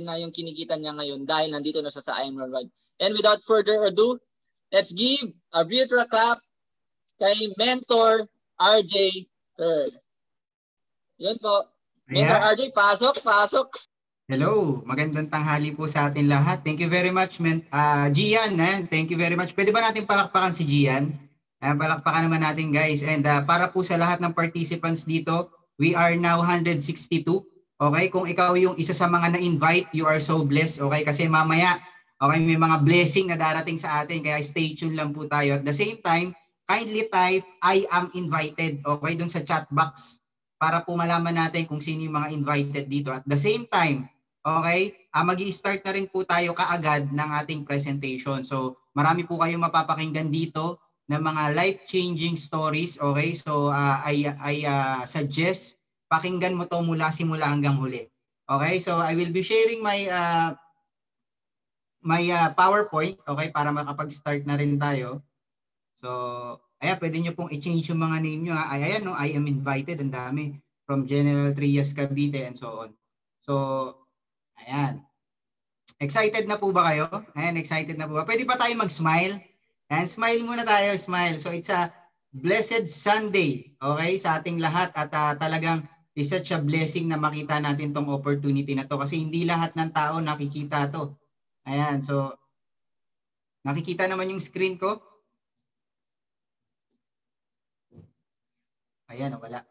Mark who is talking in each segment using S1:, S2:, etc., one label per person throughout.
S1: na yung kinikita niya ngayon dahil nandito na siya sa IM Worldwide. And without further ado, let's give a virtual clap kay Mentor RJ Third. Yun po. Mentor RJ, pasok.
S2: Hello, magandang tanghali po sa atin lahat. Thank you very much, Gian. Thank you very much. Pwede ba natin palakpakan si Gian? Palakpakan naman natin, guys. And para po sa lahat ng participants dito, we are now 162. Okay, kung ikaw yung isa sa mga na-invite, you are so blessed. Okay, kasi mamaya, okay, may mga blessing na darating sa atin. Kaya stay tuned lang po tayo. At the same time, kindly type, I am invited. Okay, dun sa chat box para po malaman natin kung sino yung mga invited dito. At the same time, okay, mag-i-start na rin po tayo kaagad ng ating presentation. So, marami po kayong mapapakinggan dito ng mga life-changing stories. Okay, so I suggest pakinggan mo to mula simula hanggang huli. Okay, so I will be sharing my PowerPoint, okay, para makapag-start na rin tayo. So, ayan, pwede nyo pong i-change yung mga name nyo. Ayan, no, I am invited, ang dami. From General Trias, Cavite, and so on. So, ayan. Excited na po ba kayo? Ayan, excited na po ba? Pwede pa tayo mag-smile? Ayan, smile muna tayo, smile. So, it's a blessed Sunday, okay, sa ating lahat. At talagang is such a blessing na makita natin tong opportunity na to. Kasi hindi lahat ng tao nakikita to. Ayan, so, nakikita naman yung screen ko? Ayan, wala.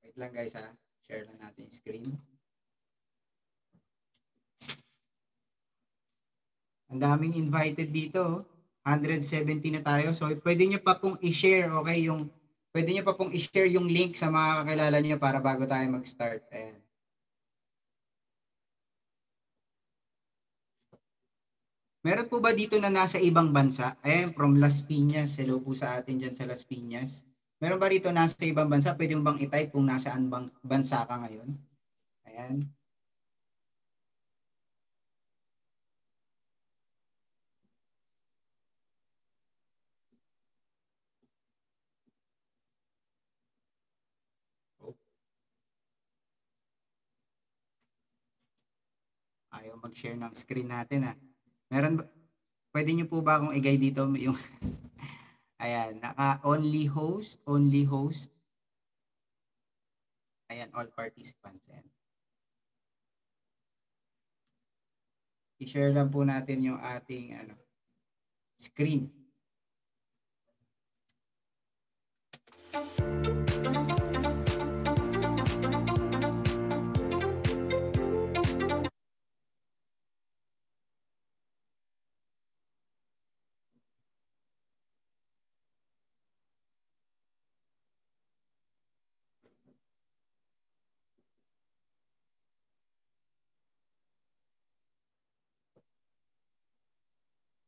S2: Wait lang guys ha. Share lang natin yung screen. Ang daming invited dito. 170 na tayo. So pwede nyo pa pong i-share, okay, pwede nyo pa pong i-share yung link sa mga kakilala nyo para bago tayo mag-start. Ayan. Meron po ba dito na nasa ibang bansa? Ayan, from Las Piñas. Hello po sa atin dyan sa Las Piñas. Meron ba rito nasa ibang bansa? Pwede mo bang i-type kung nasaan bang bansa ka ngayon? Ayan. Ayaw mag-share ng screen natin ha. Meron ba? Pwede nyo po ba akong i-guide dito yung ayan, only host. Ayan, all participants. Ayan. I-share lang po natin yung ating screen.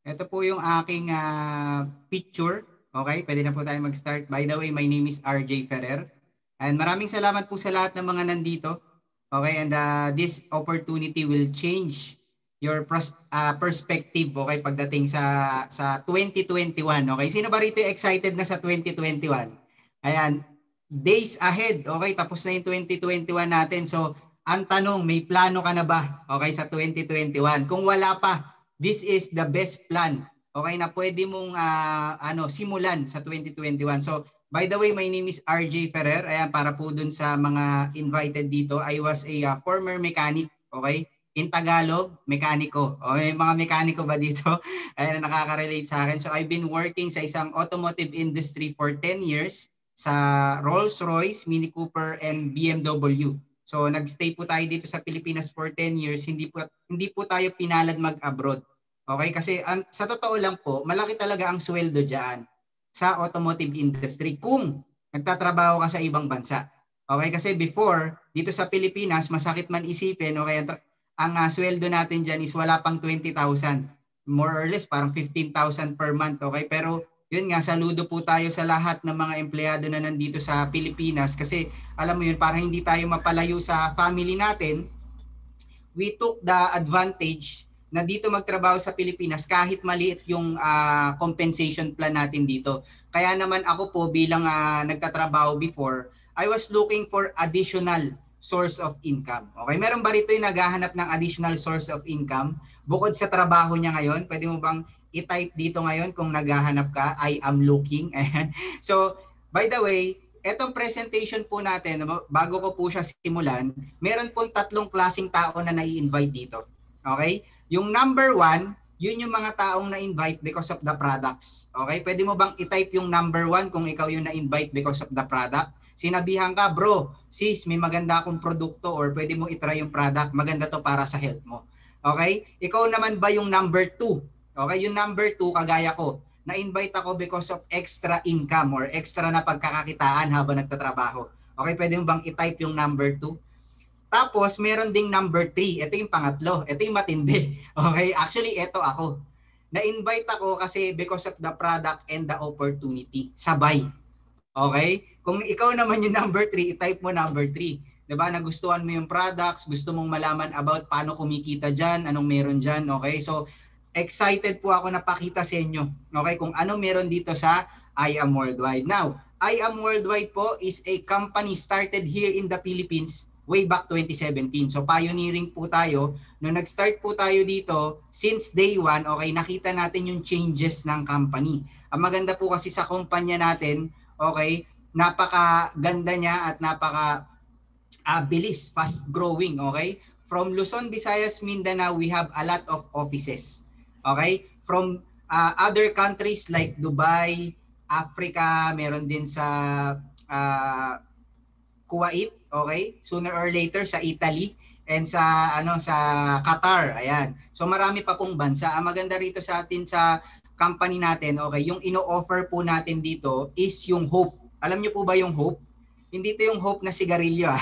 S2: Ito po yung aking picture. Okay, pwede na po tayo mag-start. By the way, my name is RJ Ferrer. And maraming salamat po sa lahat ng mga nandito. Okay, and this opportunity will change your perspective, okay, pagdating sa 2021. Okay, sino ba rito excited na sa 2021? Ayan, days ahead. Okay, tapos na yung 2021 natin. So, ang tanong, may plano ka na ba? Okay, sa 2021. Kung wala pa, this is the best plan, okay, na pwede mong simulan sa 2021. So, by the way, my name is RJ Ferrer. Ayan, para po dun sa mga invited dito, I was a former mechanic, okay? In Tagalog, mekaniko. O, may mga mekaniko ba dito? Ayan, nakaka-relate sa akin. So, I've been working sa isang automotive industry for 10 years sa Rolls-Royce, Mini Cooper, and BMW. So nagstay po tayo dito sa Pilipinas for 10 years, hindi po tayo pinalad mag-abroad. Okay? Kasi sa totoo lang po, malaki talaga ang sweldo diyan sa automotive industry kung nagtatrabaho ka sa ibang bansa. Okay? Kasi before, dito sa Pilipinas, masakit man isipin, okay, ang sweldo natin diyan is wala pang 20,000. More or less parang 15,000 per month, okay? Pero yun nga, saludo po tayo sa lahat ng mga empleyado na nandito sa Pilipinas kasi alam mo yun, para hindi tayo mapalayo sa family natin, we took the advantage na dito magtrabaho sa Pilipinas kahit maliit yung compensation plan natin dito. Kaya naman ako po bilang nagtatrabaho before, I was looking for additional source of income. Okay, meron ba rito yung naghahanap ng additional source of income bukod sa trabaho niya ngayon? Pwede mo bang i-type dito ngayon kung naghahanap ka? I am looking. So, by the way, etong presentation po natin, bago ko po siya simulan, meron pong 3 klaseng tao na nai-invite dito. Okay? Yung number 1, yun yung mga taong na-invite because of the products. Okay? Pwede mo bang i-type yung number 1 kung ikaw yung na-invite because of the product? Sinabihan ka, bro, sis, may maganda akong produkto or pwede mo i-try yung product. Maganda to para sa health mo. Okay? Ikaw naman ba yung number 2? Okay? Yung number 2, kagaya ko, na-invite ako because of extra income or extra na pagkakakitaan habang nagtatrabaho. Okay? Pwede mo bang i-type yung number 2? Tapos, meron ding number 3. Ito yung pangatlo. Ito yung matindi. Okay? Actually, ito ako. Na-invite ako kasi because of the product and the opportunity. Sabay. Okay? Kung ikaw naman yung number 3, i-type mo number 3. Diba? Nagustuhan mo yung products, gusto mong malaman about paano kumikita dyan, anong meron dyan. Okay? So, excited po ako na pakita sa inyo. Okay? Kung ano meron dito sa I Am Worldwide. Now, I Am Worldwide po is a company started here in the Philippines way back 2017. So pioneering po tayo. Nung nag-start po tayo dito, since day 1, okay, nakita natin yung changes ng company. Ang maganda po kasi sa kumpanya natin, okay, napakaganda niya at napaka bilis, fast growing, okay? From Luzon, Visayas, Mindanao, we have a lot of offices. Okay? From other countries like Dubai, Africa, meron din sa Kuwait, okay? Sooner or later sa Italy and sa Qatar. Ayan. So marami pa pong bansa. Ang maganda rito sa atin sa company natin, okay, yung ino-offer po natin dito is yung hope. Alam niyo po ba yung hope? Hindi ito yung hope na sigarilyo.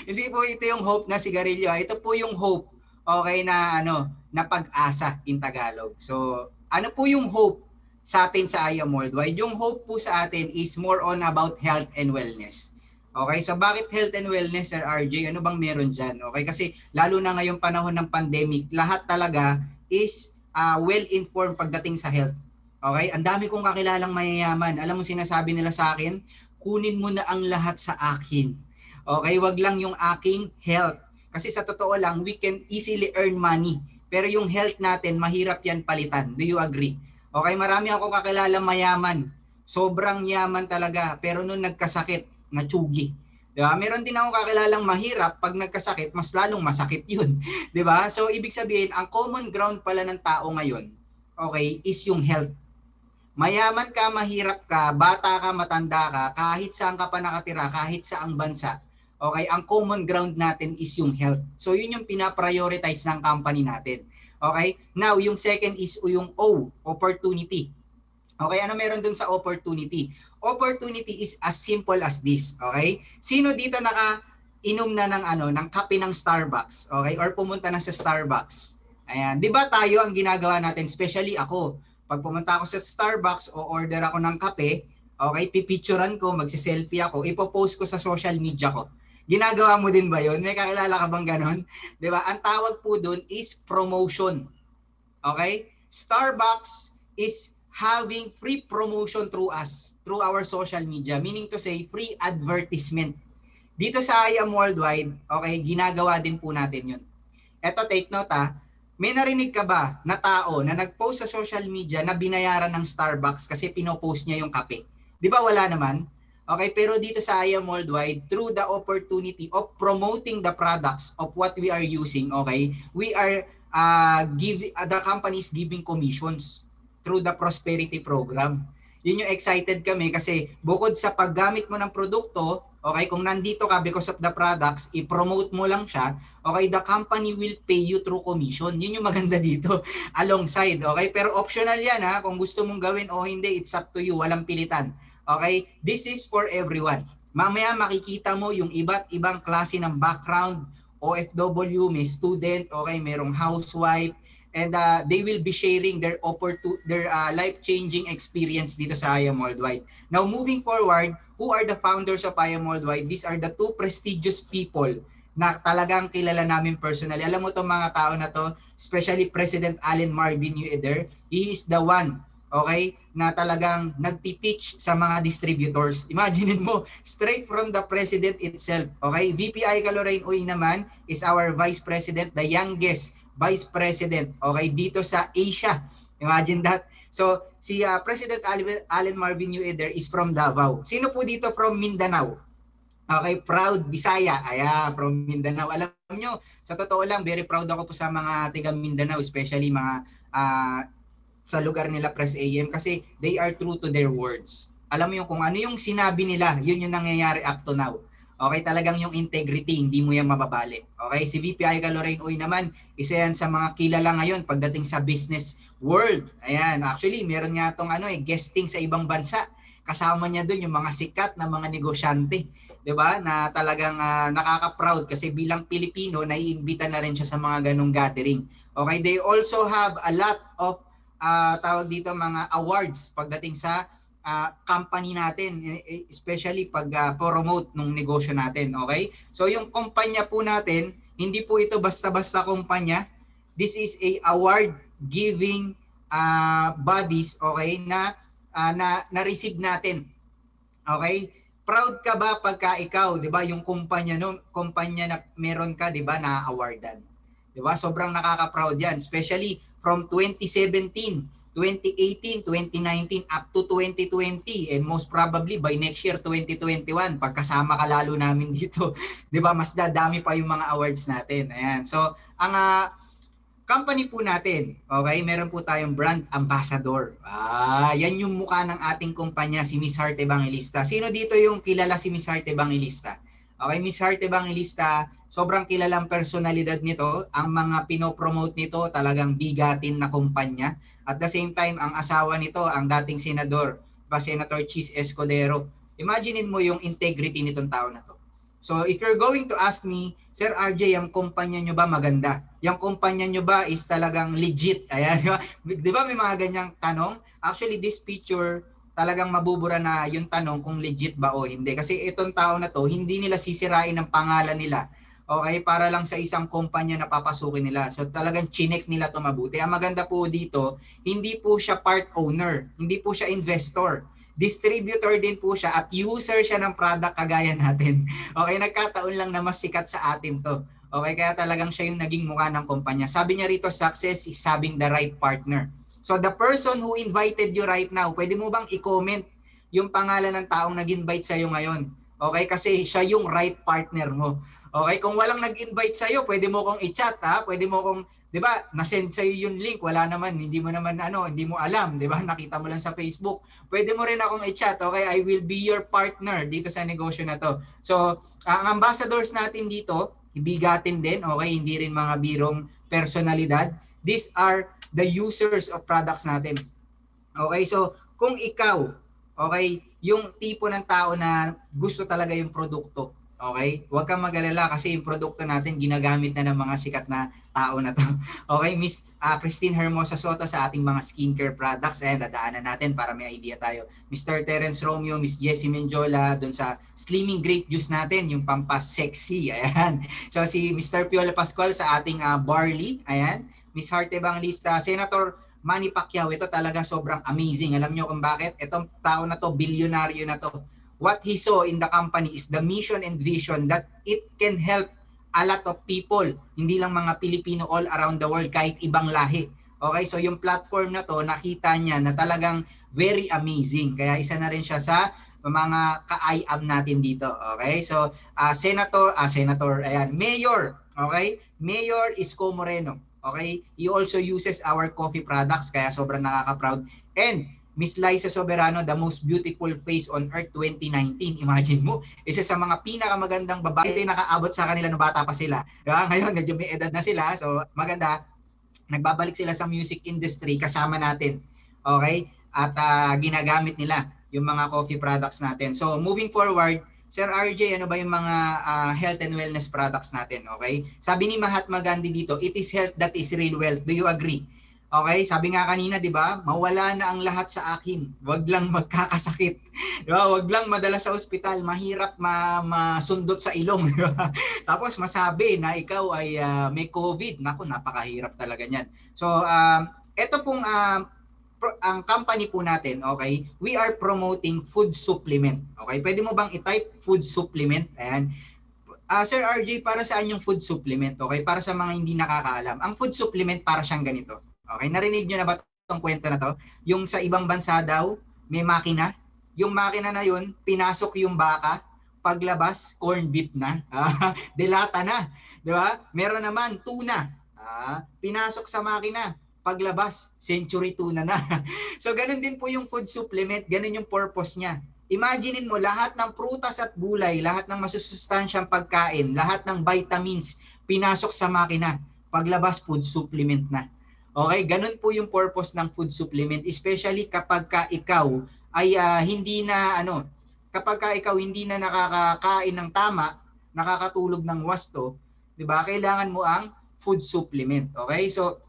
S2: Hindi po ito yung hope na sigarilyo. Ito po yung hope, okay, na na pag-asa in Tagalog. So, ano po yung hope sa atin sa I Am Worldwide? Yung hope po sa atin is more on about health and wellness. Okay, so bakit health and wellness, Sir RJ? Ano bang meron dyan? Okay, kasi lalo na ngayong panahon ng pandemic, lahat talaga is well-informed pagdating sa health. Okay, ang dami kong kakilalang mayayaman. Alam mo sinasabi nila sa akin, kunin mo na ang lahat sa akin. Okay, wag lang yung aking health. Kasi sa totoo lang, we can easily earn money. Pero yung health natin, mahirap yan palitan. Do you agree? Okay, marami ako kakilalang mayaman. Sobrang yaman talaga. Pero nung nagkasakit, natsugi. Diba? Meron din ako kakilalang mahirap, pag nagkasakit, mas lalong masakit yun. Diba? So, ibig sabihin, ang common ground pala ng tao ngayon, okay, is yung health. Mayaman ka, mahirap ka, bata ka, matanda ka, kahit saan ka pa nakatira, kahit saang bansa, okay, ang common ground natin is yung health. So, yun yung pinaprioritize ng company natin. Okay? Now, yung second is yung O, opportunity. Okay, ano meron dun sa opportunity? Opportunity is as simple as this, okay? Sino dito naka-inom na ng kape ng Starbucks, okay? Or pumunta na sa Starbucks. Ayan, 'di ba tayo ang ginagawa natin, especially ako, pag pumunta ako sa Starbucks o order ako ng kape, okay, pipicturean ko, magse-selfie ako, ipo-post ko sa social media ko. Ginagawa mo din ba 'yon? May kakilala ka bang ganon? 'Di ba? Ang tawag po doon is promotion. Okay? Starbucks is having free promotion through us, through our social media, meaning to say free advertisement. Dito sa I Am Worldwide, okay, ginagawa din po natin yun. Eto, take note may narinig ka ba na tao na nag-post sa social media na binayaran ng Starbucks kasi pinopost niya yung kape? Di ba wala naman? Okay, pero dito sa I Am Worldwide, through the opportunity of promoting the products of what we are using, okay, we are the company is giving commissions through the prosperity program. Yun yung excited kami kasi bukod sa paggamit mo ng produkto, okay, kung nandito ka because of the products, i-promote mo lang siya, okay, the company will pay you through commission. Yun yung maganda dito alongside, okay? Pero optional yan kung gusto mong gawin o hindi, it's up to you, walang pilitan. Okay? This is for everyone. Mamaya makikita mo yung iba't ibang klase ng background, OFW, may student, okay, merong housewife, and they will be sharing their life-changing experience dito sa I Am Worldwide. Now, moving forward, who are the founders of I Am Worldwide? These are the 2 prestigious people na talagang kilala namin personally. Alam mo itong mga tao na to, especially President Allen Marvin Ueder, he is the one, okay, na talagang nagpipitch sa mga distributors. Imagine mo, straight from the President itself. Okay? VP Aika Lorraine Uy naman is our Vice President, the youngest Vice President, okay, dito sa Asia. Imagine that. So, si President Allen Marvin Ueder is from Davao. Sino po dito from Mindanao? Okay, proud Bisaya. Ayan, from Mindanao. Alam nyo, sa totoo lang, very proud ako po sa mga taga Mindanao, especially mga sa lugar nila Press AM kasi they are true to their words. Alam mo yung kung ano yung sinabi nila, yun yung nangyayari up to now. Okay, talagang yung integrity, hindi mo yan mababali. Okay, si VP Aika Lorraine Uy naman, isa yan sa mga kilala ngayon pagdating sa business world. Ayan, actually, meron nga itong guesting sa ibang bansa. Kasama niya doon yung mga sikat na mga negosyante. 'Di ba? Na talagang nakaka-proud kasi bilang Pilipino, naiimbita na rin siya sa mga ganung gathering. Okay, they also have a lot of tawag dito mga awards pagdating sa company natin, especially pag promote ng negosyo natin. Okay? So yung kumpanya po natin, hindi po ito basta-basta kumpanya. This is a award giving bodies, okay, na-receive natin. Okay? Proud ka ba pagka ikaw, 'di ba, yung kumpanya na meron ka, 'di ba, na awardan. 'Di ba? Sobrang nakaka-proud 'yan, especially from 2017, 2018, 2019 up to 2020 and most probably by next year 2021 pagkasama ka lalo namin dito. 'Di ba? Mas dadami pa yung mga awards natin. Ayan. So, ang company po natin, okay, meron po tayong brand ambassador. Yan yung mukha ng ating kumpanya, si Miss Heart Evangelista. Sino dito yung kilala si Miss Heart Evangelista? Okay, Miss Heart Evangelista, sobrang kilalang personalidad nito. Ang mga pinopromote nito talagang bigatin na kumpanya. At the same time, ang asawa nito, ang dating senador, Senator Chis Escudero. Imaginein mo yung integrity nitong tao na to. So if you're going to ask me, Sir RJ, yung kumpanya nyo ba maganda? Yung kumpanya nyo ba is talagang legit? Ayan, di ba may mga ganyang tanong? Actually, this picture, talagang mabubura na yung tanong kung legit ba o hindi. Kasi itong tao na to, hindi nila sisirain ang pangalan nila. Okay, para lang sa isang kumpanya na papasukin nila. So talagang chinek nila to mabuti. Ang maganda po dito, hindi po siya part owner, hindi po siya investor. Distributor din po siya at user siya ng product kagaya natin. Okay, nagkataon lang na mas sikat sa atin to. Okay, kaya talagang siya yung naging mukha ng kumpanya. Sabi niya rito, success is having the right partner. So the person who invited you right now, pwede mo bang i-comment yung pangalan ng taong nag-invite sa'yo ngayon? Okay, kasi siya yung right partner mo. Okay, kung walang nag-invite sa'yo, pwede mo kong i-chat, ha? Pwede mo kong, di ba, nasend sa'yo yung link, wala naman, hindi mo naman, hindi mo alam, di ba, nakita mo lang sa Facebook. Pwede mo rin akong i-chat, okay, I will be your partner dito sa negosyo na to. So, ang ambassadors natin dito, ibigatin din, okay, hindi rin mga birong personalidad. These are the users of products natin. Okay, so, kung ikaw, okay, yung tipo ng tao na gusto talaga yung produkto, okay? Huwag kang mag-alala kasi yung produkto natin ginagamit na ng mga sikat na tao na to. Okay, Miss Christine Hermosa Soto sa ating mga skincare products. Ayan, dadaanan natin para may idea tayo. Mr. Terence Romeo, Miss Jessie Menjola, dun sa Slimming Grape Juice natin, yung pampa-sexy. Ayan. So, si Mr. Piola Pascual sa ating barley. Ayan. Miss Heart Evangelista, Senator Manny Pacquiao, ito talaga sobrang amazing. Alam nyo kung bakit? Itong tao na to, bilyonaryo na to. What he saw in the company is the mission and vision that it can help a lot of people, hindi lang mga Pilipino, all around the world, kahit ibang lahi. Okay, so yung platform na to, nakita niya na talagang very amazing. Kaya isa na rin siya sa mga ka-IAM natin dito. Okay, so Senator, ayan, Mayor, okay, Mayor Isko Moreno. Okay, he also uses our coffee products, kaya sobrang nakaka-proud. And Miss Liza Soberano, the most beautiful face on earth 2019. Imagine mo, isa sa mga pinakamagandang babae ito nakaabot sa kanila nung bata pa sila. Diba? Ngayon, medyo may edad na sila. So, maganda. Nagbabalik sila sa music industry kasama natin. Okay? At ginagamit nila yung mga coffee products natin. So, moving forward, Sir RJ, ano ba yung mga health and wellness products natin? Okay? Sabi ni Mahatma Gandhi dito, it is health that is real wealth. Do you agree? Okay, sabi nga kanina, 'di ba? Mawala na ang lahat sa akin. Huwag lang magkakasakit. 'Di ba? Huwag lang madala sa ospital, mahirap masundot sa ilong, 'di ba? Tapos masabi na ikaw ay may COVID. Naku, napakahirap talaga niyan. So, ito pong ang company po natin, okay, we are promoting food supplement. Okay, pwede mo bang i-type food supplement? Ayan. Sir RJ, para saan yung food supplement? Okay, para sa mga hindi nakakaalam. Ang food supplement para siyang ganito. Okay, narinig nyo na ba itong kwento na to? Yung sa ibang bansa daw, may makina. Yung makina na yun, pinasok yung baka, paglabas, corned beef na. Delata na. Di ba? Meron naman, tuna. Pinasok sa makina, paglabas, century tuna na. So, ganun din po yung food supplement. Ganun yung purpose niya. Imaginein mo, lahat ng prutas at gulay, lahat ng masusustansyang pagkain, lahat ng vitamins, pinasok sa makina. Paglabas, food supplement na. Okay, ganun po yung purpose ng food supplement, especially kapag ka ikaw ay kapag ka ikaw hindi na nakakakain ng tama, nakakatulog ng wasto, 'di ba? Kailangan mo ang food supplement. Okay? So,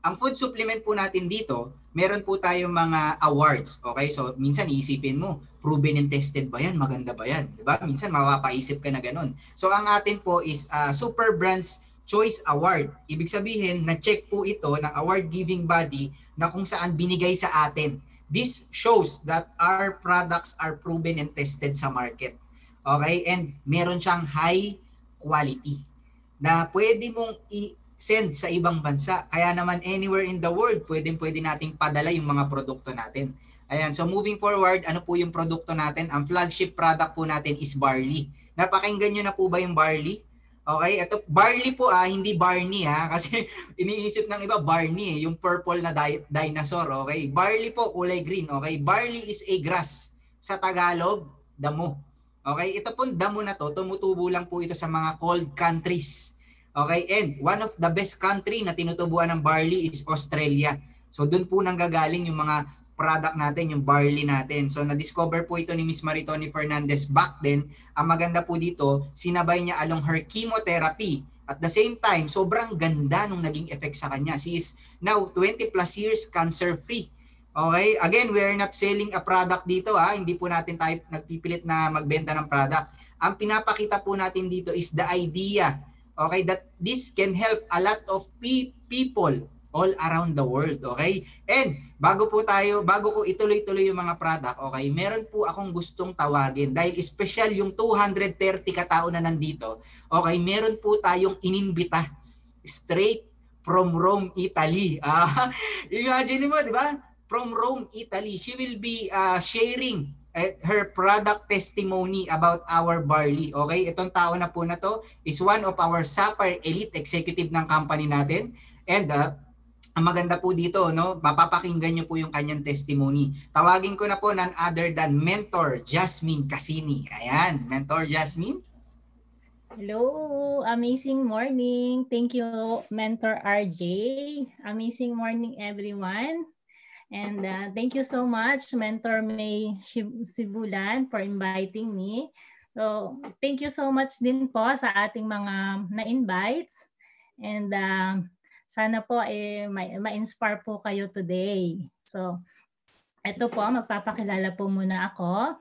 S2: ang food supplement po natin dito, meron po tayong mga awards. Okay? So, minsan iisipin mo, proven and tested ba yan? Maganda ba yan? Diba? Minsan mapapaisip ka na ganun. So, ang atin po is Super Brands Choice Award. Ibig sabihin, na-check po ito ng award-giving body na kung saan binigay sa atin. This shows that our products are proven and tested sa market. Okay? And meron siyang high quality na pwede mong send sa ibang bansa. Kaya naman anywhere in the world, pwede nating padala yung mga produkto natin. Ayan, so moving forward, ano po yung produkto natin? Ang flagship product po natin is barley. Napakinggan nyo na po ba yung barley? Okay, ito barley po hindi Barney kasi iniisip ng iba Barney, yung purple na dinosaur, okay? Barley po kulay green, okay? Barley is a grass. Sa Tagalog, damo. Okay, ito pong damo na to, tumutubo lang po ito sa mga cold countries. Okay, and one of the best country na tinutubuan ng barley is Australia. So doon po nanggagaling yung mga product natin, yung barley natin. So na-discover po ito ni Miss Maritoni Fernandez back then. Ang maganda po dito, sinabay niya along her chemotherapy. At the same time, sobrang ganda nung naging effect sa kanya. She is now 20 plus years cancer-free. Okay, again, we are not selling a product dito Hindi po natin tayo nagpipilit na magbenta ng product. Ang pinapakita po natin dito is the idea. Okay, that this can help a lot of people all around the world, okay? And bago ko ituloy-tuloy yung mga product, okay, meron po akong gustong tawagin dahil special yung 230 katao na nandito, okay, meron po tayong inimbita straight from Rome, Italy. Imagine mo, di ba? From Rome, Italy. She will be sharing her product testimony about our barley. Okay, itong tao na po na to is one of our Sapphire Elite Executive ng company natin. And ang maganda po dito, no, mapapakinggan nyo po yung kanyang testimony. Tawagin ko na po none other than Mentor Jasmine Casini. Ayan, Mentor Jasmine.
S3: Hello, amazing morning. Thank you, Mentor RJ. Amazing morning, everyone. And thank you so much, Mentor May Sibulan, for inviting me. So, thank you so much din po sa ating mga na-invite. And sana po ma-inspire po kayo today. So, ito po, magpapakilala po muna ako.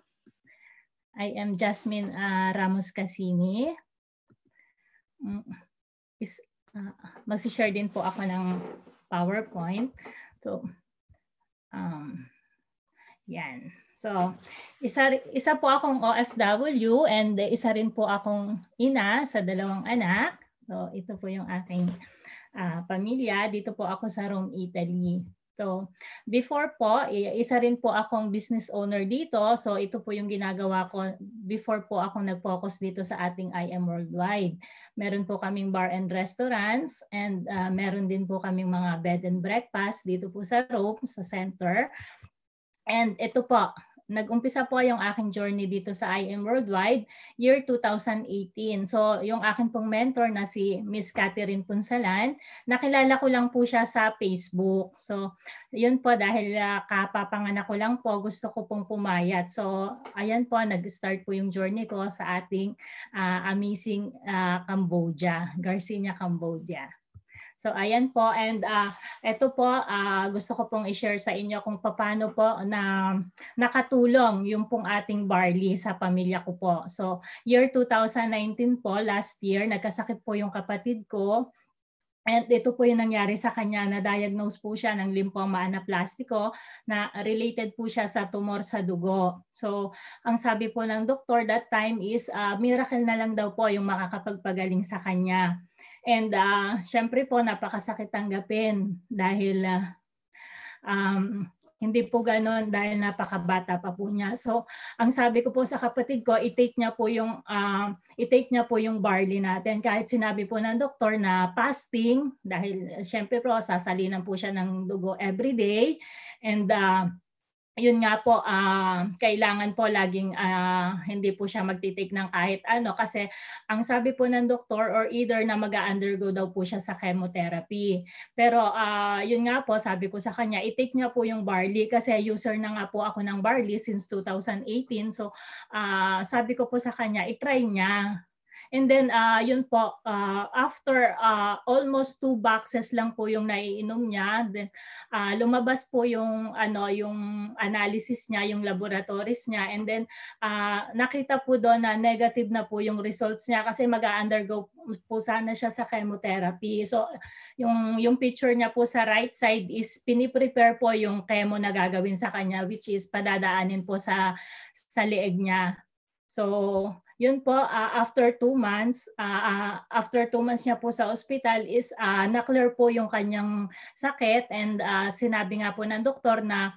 S3: I am Jasmine Ramos Casini. Mag-share din po ako ng PowerPoint. So, yan. So, isa po akong OFW and isa rin po akong ina sa 2 anak. So, ito po yung aking pamilya. Dito po ako sa Rome, Italy. So, before po, isa rin po akong business owner dito. So, ito po yung ginagawa ko before po ako nag-focus dito sa ating IM Worldwide. Meron po kaming bar and restaurants and meron din po kaming mga bed and breakfast dito po sa Rome, sa center. And ito po, nag-umpisa po yung aking journey dito sa IM Worldwide year 2018. So yung akin pong mentor na si Miss Catherine Punsalan, nakilala ko lang po siya sa Facebook. So yun po dahil kapapanganak ko lang po, gusto ko pong pumayat. So ayan po, nag-start po yung journey ko sa ating amazing Cambodia, Garcinia, Cambodia. So ayan po, and ito po gusto ko pong i-share sa inyo kung paano po na nakatulong yung pong ating barley sa pamilya ko po. So year 2019 po, last year, nagkasakit po yung kapatid ko. And ito po yung nangyari sa kanya, na-diagnose po siya ng lymphoma anaplastiko na related po siya sa tumor sa dugo. So, ang sabi po ng doktor that time is miracle na lang daw po yung makakapagpagaling sa kanya. And syempre po napakasakit tanggapin dahil hindi po gano'n dahil napakabata pa po niya. So, ang sabi ko po sa kapatid ko, i-take niya po yung barley natin. Kahit sinabi po ng doktor na fasting, dahil syempre po sasalinan po siya ng dugo every day. And yun nga po, kailangan po laging hindi po siya magtitake ng kahit ano kasi ang sabi po ng doktor or either na mag-undergo daw po siya sa chemotherapy. Pero yun nga po, sabi ko sa kanya, i-take niya po yung barley kasi user na nga po ako ng barley since 2018. So sabi ko po sa kanya, i-try niya. And then yun po, after almost 2 boxes lang po yung naiinom niya, then lumabas po yung yung analysis niya, yung laboratories niya, and then nakita po doon na negative na po yung results niya kasi mag-undergo po sana siya sa chemotherapy. So yung picture niya po sa right side is piniprepare po yung chemo na gagawin sa kanya, which is padadaanin po sa leeg niya. So yun po, after 2 months, niya po sa hospital is na-clear po yung kanyang sakit, and sinabi nga po ng doktor na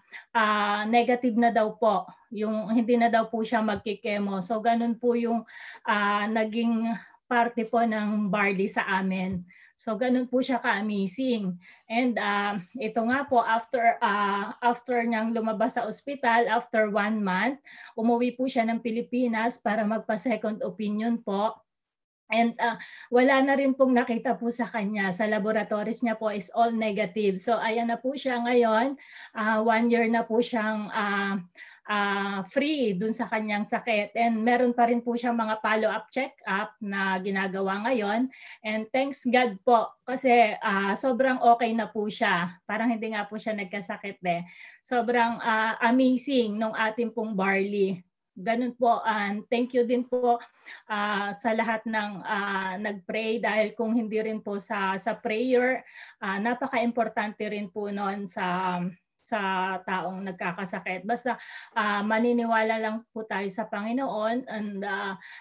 S3: negative na daw po, yung hindi na daw po siya magkikemo. So ganun po yung naging parte po ng barley sa amin. So ganun po siya ka-amazing. And ito nga po, after niyang lumabas sa ospital, after 1 month, umuwi po siya ng Pilipinas para magpa-second opinion po. And wala na rin pong nakita po sa kanya. Sa laboratories niya po is all negative. So ayan na po siya ngayon. 1 year na po siyang free dun sa kanyang sakit. And meron pa rin po siyang mga follow-up check-up na ginagawa ngayon. And thanks God po kasi sobrang okay na po siya. Parang hindi nga po siya nagkasakit Sobrang amazing nung ating pong barley. Ganun po, and thank you din po sa lahat ng nag-pray, dahil kung hindi rin po sa prayer, napaka-importante rin po noon sa taong nagkakasakit. Basta maniniwala lang po tayo sa Panginoon, and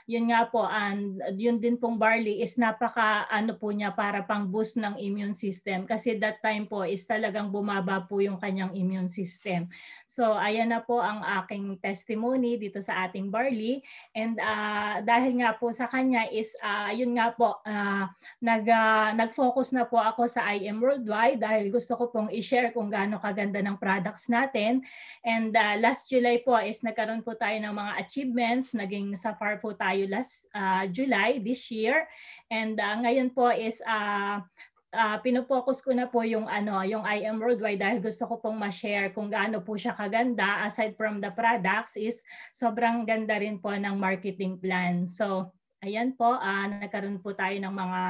S3: yun nga po, and yun din pong barley is napaka po niya para pang boost ng immune system kasi that time po is talagang bumaba po yung kanyang immune system. So ayan na po ang aking testimony dito sa ating barley, and dahil nga po sa kanya is yun nga po, nag-focus na po ako sa IM Worldwide dahil gusto ko pong i-share kung gaano kaganda ng products natin. And last July po is nagkaroon po tayo ng mga achievements. Naging SAFAR po tayo last July this year. And ngayon po is pinopokus ko na po yung IM Worldwide dahil gusto ko pong ma-share kung gaano po siya kaganda. Aside from the products is sobrang ganda rin po ng marketing plan. So ayan po, nagkaroon po tayo ng mga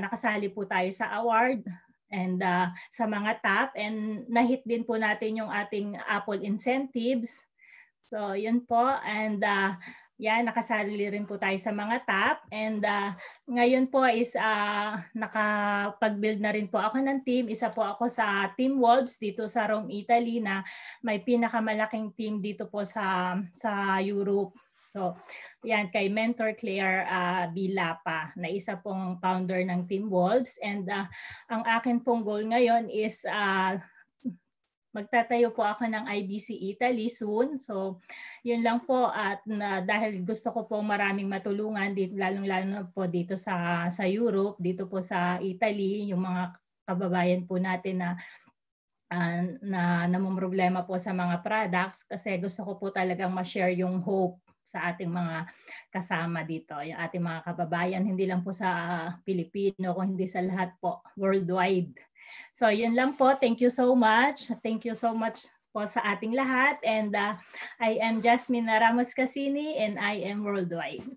S3: nakasali po tayo sa award and sa mga top, and na-hit din po natin yung ating Apple incentives. So yun po, and yan, nakasali rin po tayo sa mga top, and ngayon po is nakapag-build na rin po ako ng team. Isa po ako sa Team Wolves dito sa Rome, Italy, na may pinakamalaking team dito po sa Europe. So, yan, kay Mentor Claire Bilapa, na isa pong founder ng Team Wolves. And ang akin pong goal ngayon is magtatayo po ako ng IBC Italy soon. So, yun lang po. At dahil gusto ko po maraming matulungan, lalong-lalo na po dito sa Europe, dito po sa Italy, yung mga kababayan po natin na namumroblema po sa mga products, kasi gusto ko po talagang ma-share yung hope sa ating mga kasama dito, yung ating mga kababayan, hindi lang po sa Pilipino, kundi hindi sa lahat po, worldwide. So yun lang po, thank you so much. Thank you so much po sa ating lahat, and I am Jasmine Ramos Casini, and I am Worldwide.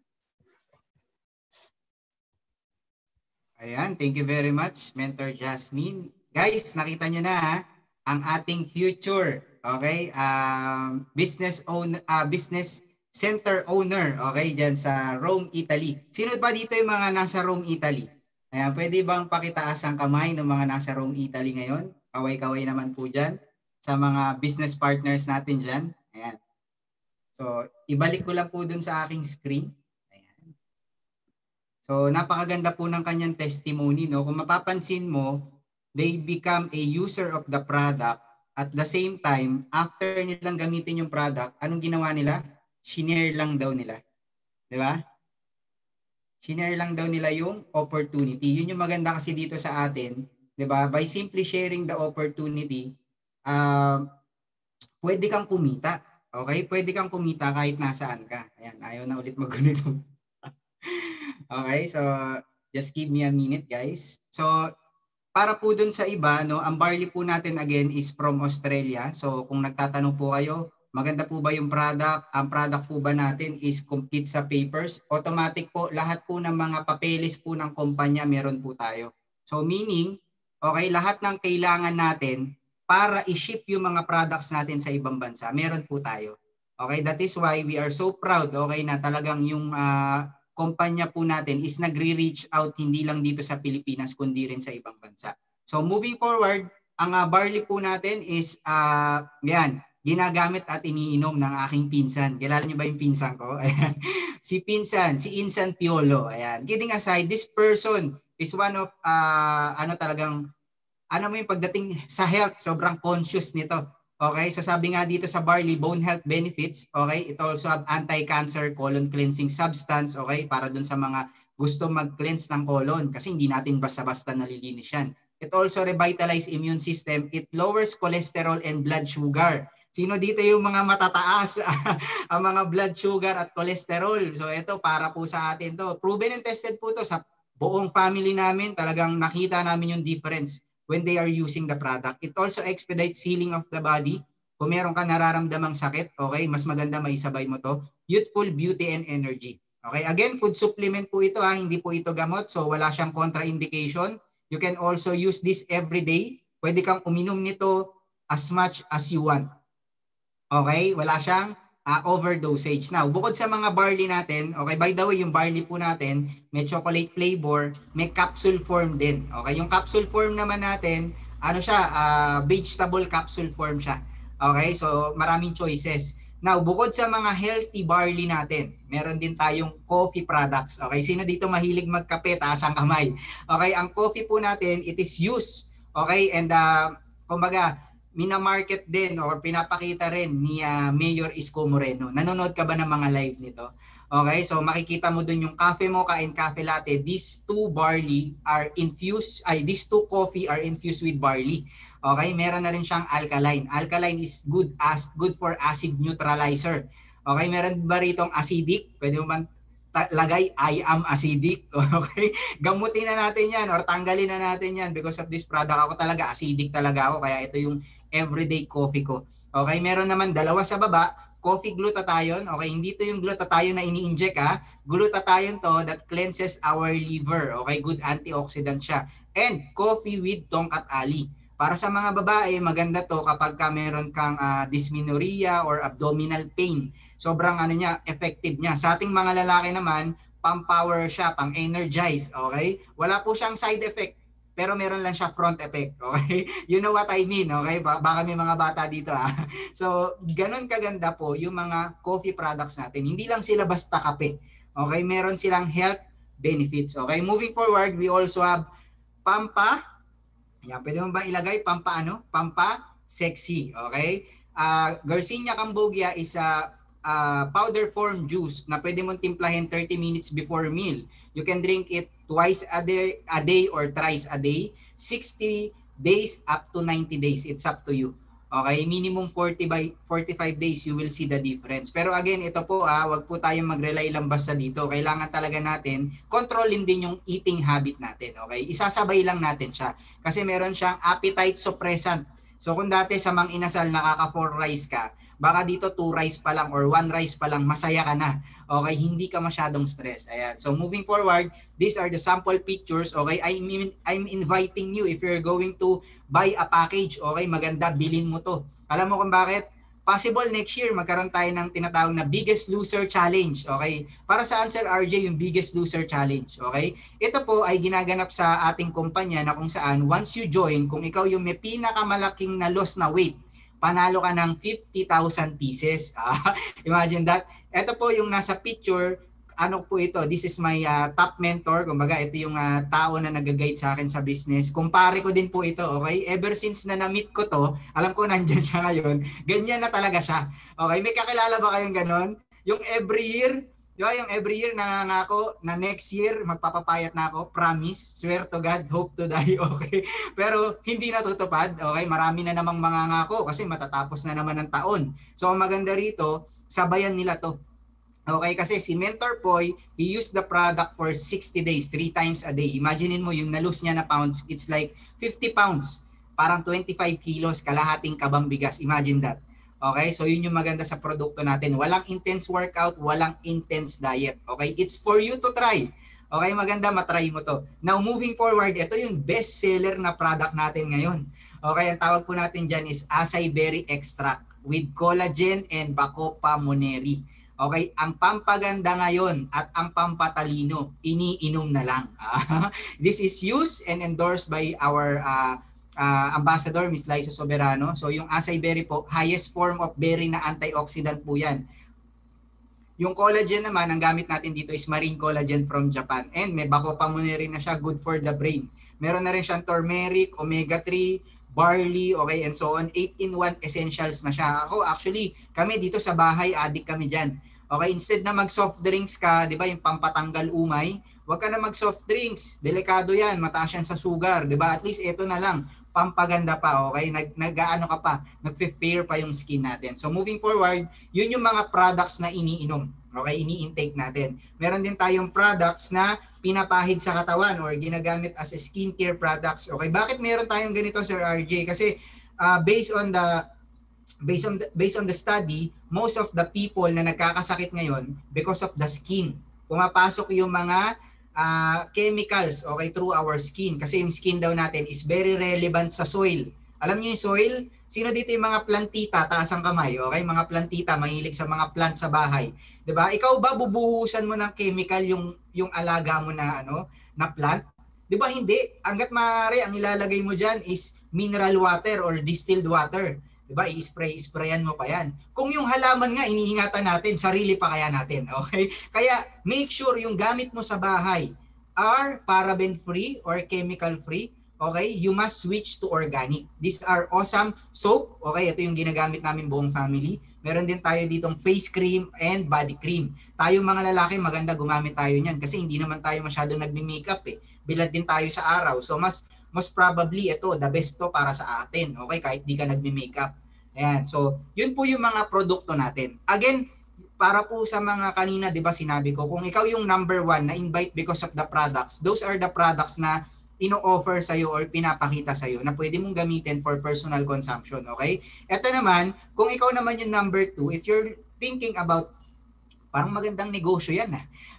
S2: Ayan, thank you very much, Mentor Jasmine. Guys, nakita nyo na ang ating future, okay? Business center owner, okay, dyan sa Rome, Italy. Sino ba dito yung mga nasa Rome, Italy? Ayan, pwede bang pakitaas ang kamay ng mga nasa Rome, Italy ngayon? Kaway-kaway naman po dyan sa mga business partners natin dyan. Ayan. So, ibalik ko lang po dun sa aking screen. Ayan. So, napakaganda po ng kanyang testimony. No? Kung mapapansin mo, they become a user of the product. At the same time, after nilang gamitin yung product, anong ginawa nila? Shinare lang daw nila. Di ba? Shinare lang daw nila yung opportunity. Yun yung maganda kasi dito sa atin. Di ba? By simply sharing the opportunity, pwede kang kumita. Okay? Pwede kang kumita kahit nasaan ka. Ayan, ayaw na ulit mag-ganito. Okay, so just give me a minute, guys. So, para po dun sa iba, no, ang barley po natin again is from Australia. So, kung nagtatanong po kayo, maganda po ba yung product? Ang product po ba natin is complete sa papers? Automatic po, lahat po ng mga papeles po ng kumpanya meron po tayo. So, meaning, okay, lahat ng kailangan natin para i-ship yung mga products natin sa ibang bansa, meron po tayo. Okay, that is why we are so proud, okay, na talagang yung kumpanya po natin is nagre-reach out hindi lang dito sa Pilipinas kundi rin sa ibang bansa. So moving forward, ang barley po natin is yan, ginagamit at iniinom ng aking pinsan. Kilala niyo ba yung pinsan ko? Ayan. Si pinsan, si Insan Piolo. Ayan. Kidding aside, this person is one of ano mo yung pagdating sa health, sobrang conscious nito. Okay, so sabi nga dito sa barley, bone health benefits, okay, it also have anti-cancer colon cleansing substance, okay, para dun sa mga gusto mag-cleanse ng colon kasi hindi natin basta-basta nalilinis yan. It also revitalize immune system, it lowers cholesterol and blood sugar. Sino dito yung mga matataas ang mga blood sugar at cholesterol? So ito para po sa atin to. Proven and tested po to sa buong family namin, talagang nakita namin yung difference when they are using the product. It also expedites healing of the body. Kung meron ka nararamdamang sakit, okay, mas maganda maisabay mo to. Youthful beauty and energy. Okay, again, food supplement po ito hindi po ito gamot, so wala siyang contraindication. You can also use this every day. Pwede kang uminom nito as much as you want. Okay, wala siyang overdosage. Now, bukod sa mga barley natin, okay, by the way, yung barley po natin, may chocolate flavor, may capsule form din. Okay, yung capsule form naman natin, ano siya, vegetable capsule form siya. Okay, so maraming choices. Now, bukod sa mga healthy barley natin, meron din tayong coffee products. Okay, sino dito mahilig magkape? Taas ang kamay. Okay, ang coffee po natin, it is used. Okay, and kumbaga, minamarket din or pinapakita rin ni Mayor Isko Moreno. Nanonood ka ba ng mga live nito? Okay, so makikita mo dun yung cafe mocha and cafe latte. These two barley are infused, these two coffee are infused with barley. Okay, meron na rin siyang alkaline. Alkaline is good for acid neutralizer. Okay, meron ba ritong acidic? Pwede mo man lagay I am acidic. Okay, gamutin na natin yan or tanggalin na natin yan because of this product. Ako talaga acidic talaga ako, kaya ito yung everyday coffee ko. Okay, meron naman dalawa sa baba, coffee glutathione. Okay, hindi to yung glutathione na ini-inject Glutathione to that cleanses our liver. Okay, good antioxidant siya. And coffee with tongkat ali. Para sa mga babae, maganda to kapag meron kang dysmenorrhea or abdominal pain. Sobrang effective niya. Sa ating mga lalaki naman, pang-power siya, pang-energize. Okay? Wala po siyang side effect, pero meron lang siya front effect. Okay? You know what I mean, okay? Baka may mga bata dito So, ganun kaganda po yung mga coffee products natin. Hindi lang sila basta kape. Okay? Meron silang health benefits. Okay? Moving forward, we also have Pampa. Yan, pwede mo ba ilagay Pampa sexy. Okay? Garcinia cambogia is a powder form juice na pwede mong timplahin 30 minutes before meal. You can drink it twice a day or thrice a day, 60 days up to 90 days. It's up to you. Okay, minimum 45 days you will see the difference. Pero again, ito po wag po tayong mag-rely lang basta dito. Kailangan talaga natin kontrolin din yung eating habit natin. Okay, isasabay lang natin siya kasi meron siyang appetite suppressant. So kung dati sa Mang Inasal nakaka 4 rice ka, baka dito 2 rice pa lang or 1 rice pa lang masaya ka na. Okay, hindi ka masyadong stress. Ayan. So moving forward, these are the sample pictures. Okay, I'm inviting you if you're going to buy a package. Okay, maganda, bilhin mo to. Alam mo kung bakit? possible next year magkaroon tayo ng tinatawag na Biggest Loser Challenge. Okay? Para saan, Sir RJ, yung Biggest Loser Challenge? Okay? Ito po ay ginaganap sa ating kumpanya na kung saan once you join, kung ikaw yung may pinakamalaking na loss na weight, panalo ka ng 50,000 pieces. Imagine that. Ito po yung nasa picture. Ano po ito? This is my top mentor. Kumbaga, ito yung tao na nag-guide sa akin sa business. Kumpare ko din po ito, okay? Ever since na na-meet ko to, alam ko nandyan siya ngayon, ganyan na talaga siya. Okay? May kakilala ba kayong ganon? Yung every year, di ba? Yung every year nangangako na next year magpapapayat na ako, promise, swear to God, hope to die, okay? Pero hindi natutupad, okay? Marami na namang mangangako kasi matatapos na naman ang taon. So, ang maganda rito, sabayan nila to. Okay, kasi si Mentor Poy, he used the product for 60 days, 3 times a day. Imaginein mo yung na-lose niya na pounds, it's like 50 pounds. Parang 25 kilos, kalahating kabang bigas. Imagine that. Okay, so yun yung maganda sa produkto natin. Walang intense workout, walang intense diet. Okay, it's for you to try. Okay, maganda, matry mo to. Now, moving forward, ito yung best seller na product natin ngayon. Okay, ang tawag po natin dyan is Acai Berry Extract with collagen and Bacopa monnieri. Okay, ang pampaganda ngayon at ang pampatalino, iniinom na lang. This is used and endorsed by our ambassador, Ms. Liza Soberano. So yung acai berry po, highest form of berry na antioxidant po yan. Yung collagen naman, ang gamit natin dito is marine collagen from Japan. And may Bacopa monnieri na siya, good for the brain. Meron na rin siyang turmeric, omega-3, barley, okay, and so on. 8-in-1 essentials na siya. Ako, actually, kami dito sa bahay, addict kami dyan. Okay, instead na mag-soft drinks ka, di ba, yung pampatanggal umay, huwag ka na mag-soft drinks. Delikado yan, mataas yan sa sugar, di ba? At least ito na lang, pampaganda pa, okay? Nag-ano ka pa, nag-fair pa yung skin natin. So moving forward, yun yung mga products na iniinom, okay? Ini-intake natin. Meron din tayong products na pinapahid sa katawan or ginagamit as a skincare products. Okay, bakit meron tayong ganito, Sir RJ? Kasi based on the study, most of the people na nagkakasakit ngayon because of the skin. Pumapasok yung mga chemicals, okay, through our skin. Kasi yung skin daw natin is very relevant sa soil. Alam niyo yung soil? Sino dito yung mga plantita? Taas ang kamay, okay? Mga plantita, mahilig sa mga plant sa bahay. 'Di ba? Ikaw ba bubuhusan mo ng chemical yung alaga mo na na plant? 'Di ba hindi? Hangga't maaari ang ilalagay mo diyan is mineral water or distilled water. 'Di ba? I-sprayan mo pa 'yan. Kung yung halaman nga iniingatan natin, sarili pa kaya natin, okay? Kaya make sure yung gamit mo sa bahay are paraben free or chemical free. Okay, you must switch to organic. These are awesome soap. Okay, ito yung ginagamit namin buong family. Meron din tayo ditong face cream and body cream. Tayo mga lalaki, maganda gumamit tayo niyan kasi hindi naman tayo masyado nagme-makeup eh. Bilad din tayo sa araw. So most probably ito, the best to para sa atin. Okay, kahit di ka nagme-makeup. Ayan, so yun po yung mga produkto natin. Again, para po sa mga kanina, di ba sinabi ko, kung ikaw yung number 1 na invite because of the products, those are the products na ino-offer sa'yo or pinapakita sa'yo na pwede mong gamitin for personal consumption, okay? Ito naman, kung ikaw naman yung number 2, if you're thinking about, parang magandang negosyo yan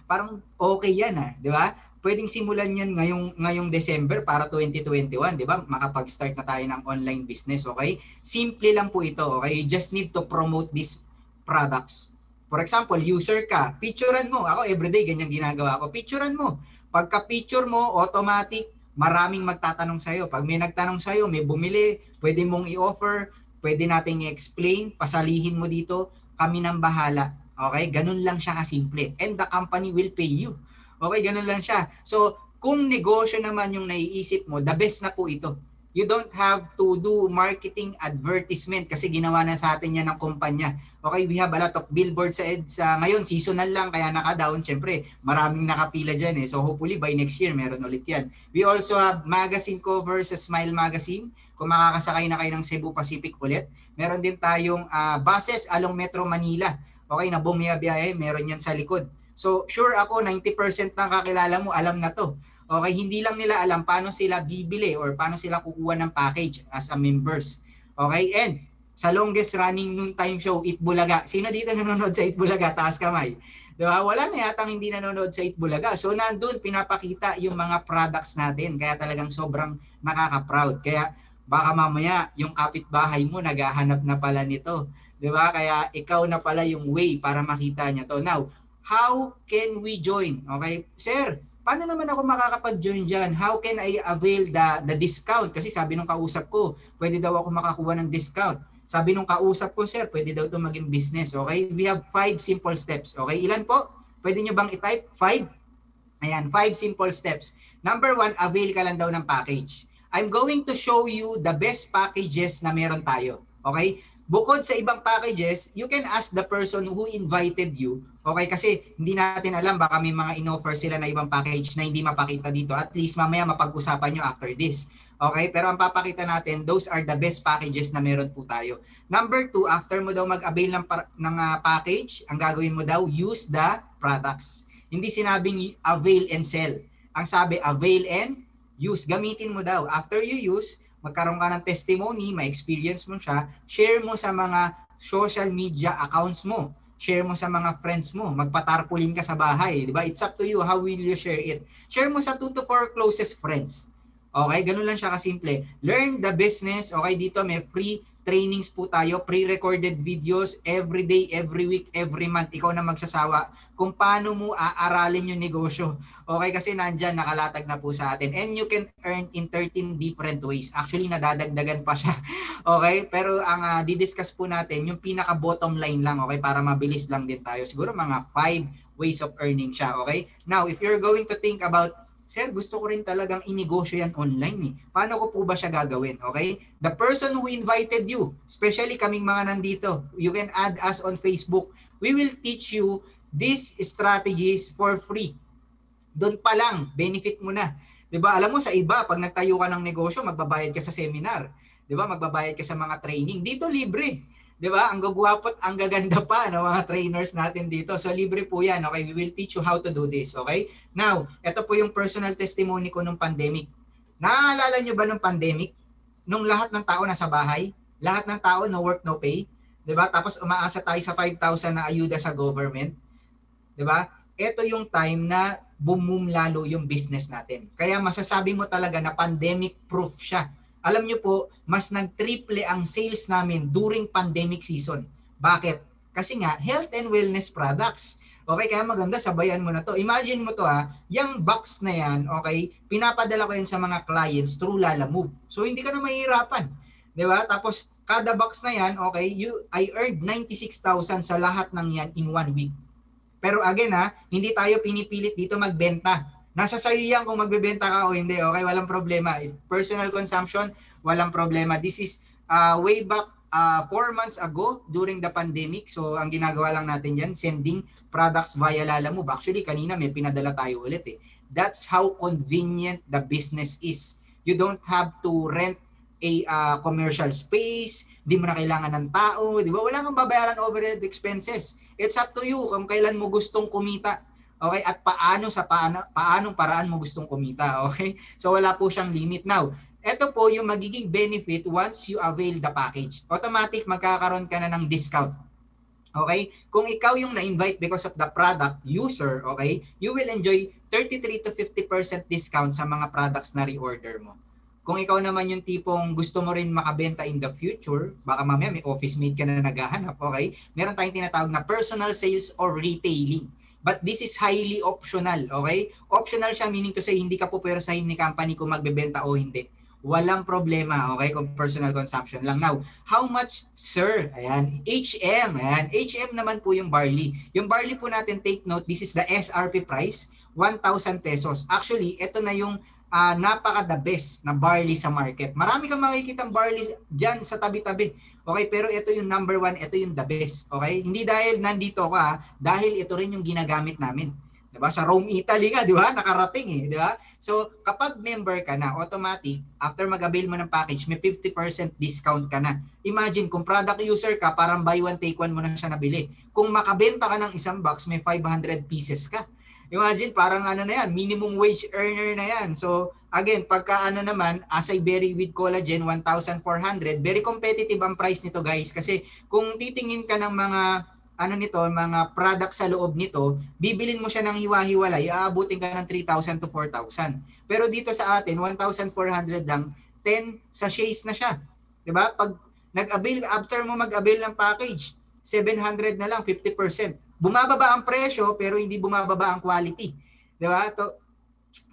S2: parang okay yan di ba? Pwedeng simulan yan ngayong December para 2021, di ba? Makapag-start na tayo ng online business, okay? Simple lang po ito, okay? You just need to promote these products. For example, user ka, picturean mo. Ako everyday ganyan ginagawa ko. Picturean mo. Pagka-picture mo, automatic, maraming magtatanong sa'yo. Pag may nagtanong sa'yo, may bumili, pwede mong i-offer, pwede nating i-explain, pasalihin mo dito, kami nang bahala. Okay? Ganun lang siya kasimple. And the company will pay you. Okay? Ganun lang siya. So, kung negosyo naman yung naiisip mo, the best na po ito. You don't have to do marketing advertisement kasi ginawa na sa atin yan ng kumpanya. Okay, we have a lot of billboards sa EDSA. Ngayon, seasonal lang kaya naka-down. Siyempre, maraming nakapila dyan So hopefully by next year, meron ulit yan. We also have magazine covers sa Smile Magazine. Kung makakasakay na kayo ng Cebu Pacific ulit. Meron din tayong buses along Metro Manila. Okay, na bumiyabiyahe, meron yan sa likod. So sure ako, 90% ng kakilala mo, alam na to. Okay, hindi lang nila alam paano sila bibili or paano sila kukuha ng package as a members. Okay, and sa longest running noontime show, Eat Bulaga. Sino dito nanonood sa Eat Bulaga? Taas kamay. Diba? Wala na yatang hindi nanonood sa Eat Bulaga. So nandun, pinapakita yung mga products natin. Kaya talagang sobrang nakaka-proud. Kaya baka mamaya yung kapitbahay mo naghahanap na pala nito. 'Di ba? Kaya ikaw na pala yung way para makita niya to. Now, how can we join? Okay? Sir, paano naman ako makakapag-join dyan? How can I avail the discount? Kasi sabi nung kausap ko, pwede daw ako makakuha ng discount. Sabi nung kausap ko, sir, pwede daw ito maging business. Okay? We have 5 simple steps. Okay? Ilan po? Pwede nyo bang i-type? 5? Ayan, 5 simple steps. Number 1, avail ka lang daw ng package. I'm going to show you the best packages na meron tayo. Okay? Bukod sa ibang packages, you can ask the person who invited you. Okay? Kasi hindi natin alam, baka may mga in-offer sila na ibang package na hindi mapakita dito. At least mamaya mapag-usapan nyo after this. Okay? Pero ang papakita natin, those are the best packages na meron po tayo. Number 2, after mo daw mag-avail ng package, ang gagawin mo daw, use the products. Hindi sinabing avail and sell. Ang sabi, avail and use. Gamitin mo daw. After you use, magkaroon ka ng testimony, ma-experience mo siya, share mo sa mga social media accounts mo, share mo sa mga friends mo, magpatarpaulin ka sa bahay, di ba? It's up to you, how will you share it? Share mo sa 2 to 4 closest friends. Okay, ganun lang siya kasimple. Learn the business, okay, dito may free trainings po tayo, pre-recorded videos, every day, every week, every month, ikaw na magsasawa kung paano mo aaralin yung negosyo. Okay, kasi nandyan, nakalatag na po sa atin. And you can earn in 13 different ways. Actually, nadadagdagan pa siya. Okay, pero ang didiscuss po natin, yung pinaka-bottom line lang, okay, para mabilis lang din tayo. Siguro mga 5 ways of earning siya, okay? Now, if you're going to think about, sir, gusto ko rin talagang inegosyo yan online eh. Paano ko po ba siya gagawin? Okay? The person who invited you, especially kaming mga nandito, you can add us on Facebook. We will teach you these strategies for free. Doon pa lang, benefit mo na. 'Di ba? Alam mo sa iba, pag nagtayo ka ng negosyo, magbabayad ka sa seminar. 'Di ba? Magbabayad ka sa mga training. Dito libre. 'Di ba? Ang gagwapo't ang gaganda pa ng mga trainers natin dito. So libre po 'yan, okay? We will teach you how to do this, okay? Now, ito po yung personal testimony ko nung pandemic. Naaalala niyo ba nung pandemic? Nung lahat ng tao nasa bahay, lahat ng tao no work, no pay, 'di ba? Tapos umaasa tayo sa 5,000 na ayuda sa government. 'Di ba? Ito yung time na boom lalo yung business natin. Kaya masasabi mo talaga na pandemic proof siya. Alam nyo po, mas nag-triple ang sales namin during pandemic season. Bakit? Kasi nga, health and wellness products. Okay, kaya maganda, sabayan mo na to. Imagine mo to yung box na yan, okay, pinapadala ko yan sa mga clients through Lalamove. So, hindi ka na mahihirapan. Diba? Tapos, kada box na yan, okay, I earned 96,000 sa lahat ng yan in 1 week. Pero again hindi tayo pinipilit dito magbenta. Nasa sayo yan kung magbebenta ka o hindi. Okay, walang problema. If personal consumption, walang problema. This is way back 4 months ago during the pandemic. So, ang ginagawa lang natin yan, sending products via Lalamove. Actually, kanina may pinadala tayo ulit eh. That's how convenient the business is. You don't have to rent a commercial space. Di mo na kailangan ng tao. Di ba? Wala kang babayaran overhead expenses. It's up to you kung kailan mo gustong kumita. Okay, at paanong paraan mo gustong kumita, okay? So wala po siyang limit. Now, ito po yung magiging benefit once you avail the package. Automatic magkakaroon ka na ng discount. Okay? Kung ikaw yung na-invite because of the product user, okay, you will enjoy 33 to 50% discount sa mga products na reorder mo. Kung ikaw naman yung tipong gusto mo rin makabenta in the future, baka mamaya may office mate ka na naghahanap, okay? Meron tayong tinatawag na personal sales or retailing. But this is highly optional, okay? Optional siya, meaning to say, hindi ka po pwersahin ni company kung magbebenta o hindi. Walang problema, okay? Kung personal consumption lang. Now, how much, sir? Ayan, HM. Ayan, HM naman po yung barley. Yung barley po natin, take note, this is the SRP price, 1,000 pesos. Actually, ito na yung napaka-the best na barley sa market. Marami kang makikitang barley dyan sa tabi-tabi. Okay, pero ito yung number 1, ito yung the best. Okay? Hindi dahil nandito ka, dahil ito rin yung ginagamit namin. 'Di ba? Sa Rome, Italy ka, 'di ba? Nakarating 'di ba? So, kapag member ka na, automatic after mag-avail mo ng package, may 50% discount ka na. Imagine kung product user ka, parang buy one take one mo na siya nabili. Kung makabenta ka ng isang box, may 500 pieces ka. Imagine, parang na yan, minimum wage earner na yan. So, again, pagka naman, Acai Berry with Collagen, 1,400, very competitive ang price nito guys. Kasi kung titingin ka ng mga, mga product sa loob nito, bibilin mo siya ng hiwa-hiwalay, aabutin ka ng 3,000 to 4,000. Pero dito sa atin, 1,400 lang, 10 sachets na siya. 'Di ba? Pag After mo mag-avail ng package, 700 na lang, 50%. Bumababa ang presyo pero hindi bumababa ang quality. 'Di ba?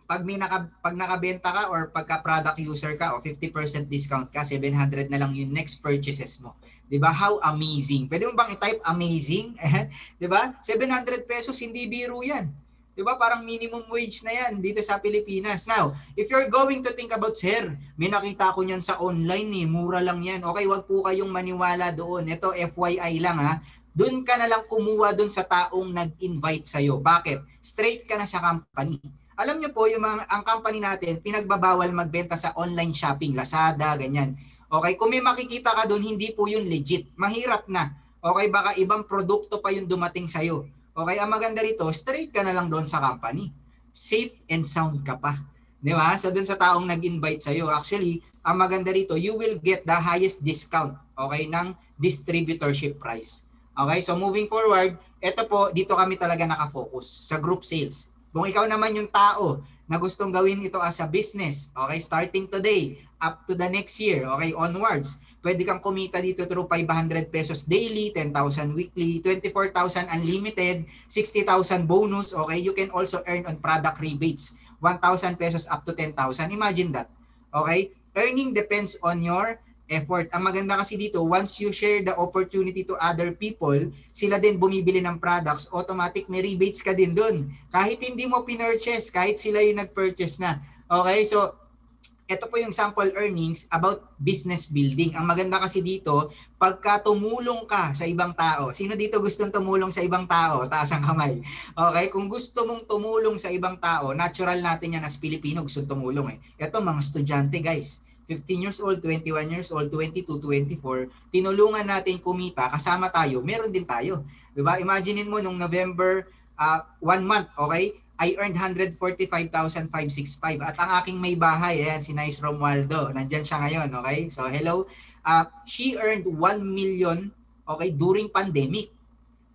S2: Pag nakabenta ka or pagka product user ka o 50% discount ka, 700 na lang yung next purchases mo. 'Di ba? How amazing. Pwede mo bang i-type amazing? 'Di ba? 700 pesos hindi biro 'yan. 'Di ba? Parang minimum wage na 'yan dito sa Pilipinas. Now, if you're going to think about, sir, may nakita ko niyan sa online eh, mura lang 'yan. Okay, wag po kayong maniwala doon. Ito FYI lang ha. Doon ka na lang kumuha doon sa taong nag-invite sa'yo. Bakit? Straight ka na sa company. Alam niyo po, ang company natin, pinagbabawal magbenta sa online shopping, Lazada, ganyan. Okay, kung may makikita ka doon, hindi po yun legit. Mahirap na. Okay, baka ibang produkto pa yung dumating sa'yo. Okay, ang maganda rito, straight ka na lang doon sa company. Safe and sound ka pa. Di ba? So doon sa taong nag-invite sa'yo, actually, ang maganda rito, you will get the highest discount, okay, ng distributorship price. Okay, so moving forward, ito po, dito kami talaga nakafocus sa group sales. Kung ikaw naman yung tao na gustong gawin ito as a business, okay, starting today, up to the next year, okay, onwards, pwede kang kumita dito through 500 pesos daily, 10,000 weekly, 24,000 unlimited, 60,000 bonus, okay, you can also earn on product rebates, 1,000 pesos up to 10,000. Imagine that, okay? Earning depends on your effort. Ang maganda kasi dito, once you share the opportunity to other people, sila din bumibili ng products, automatic may rebates ka din dun. Kahit hindi mo pinurchase, kahit sila yung nag-purchase na. Okay, so ito po yung sample earnings about business building. Ang maganda kasi dito, pagka tumulong ka sa ibang tao, sino dito gustong tumulong sa ibang tao? Taas ang kamay. Okay, kung gusto mong tumulong sa ibang tao, natural natin yan as Pilipino, gustong tumulong eh. Ito mga estudyante guys, 15 years old, 21 years old, 22, 24, tinulungan natin kumita, kasama tayo, meron din tayo. Diba? Imaginein mo nung November, 1 month, okay? I earned 145,565 at ang aking may bahay, ayan, si Nice Romualdo, nandyan siya ngayon, okay? So hello, she earned 1 million, okay, during pandemic.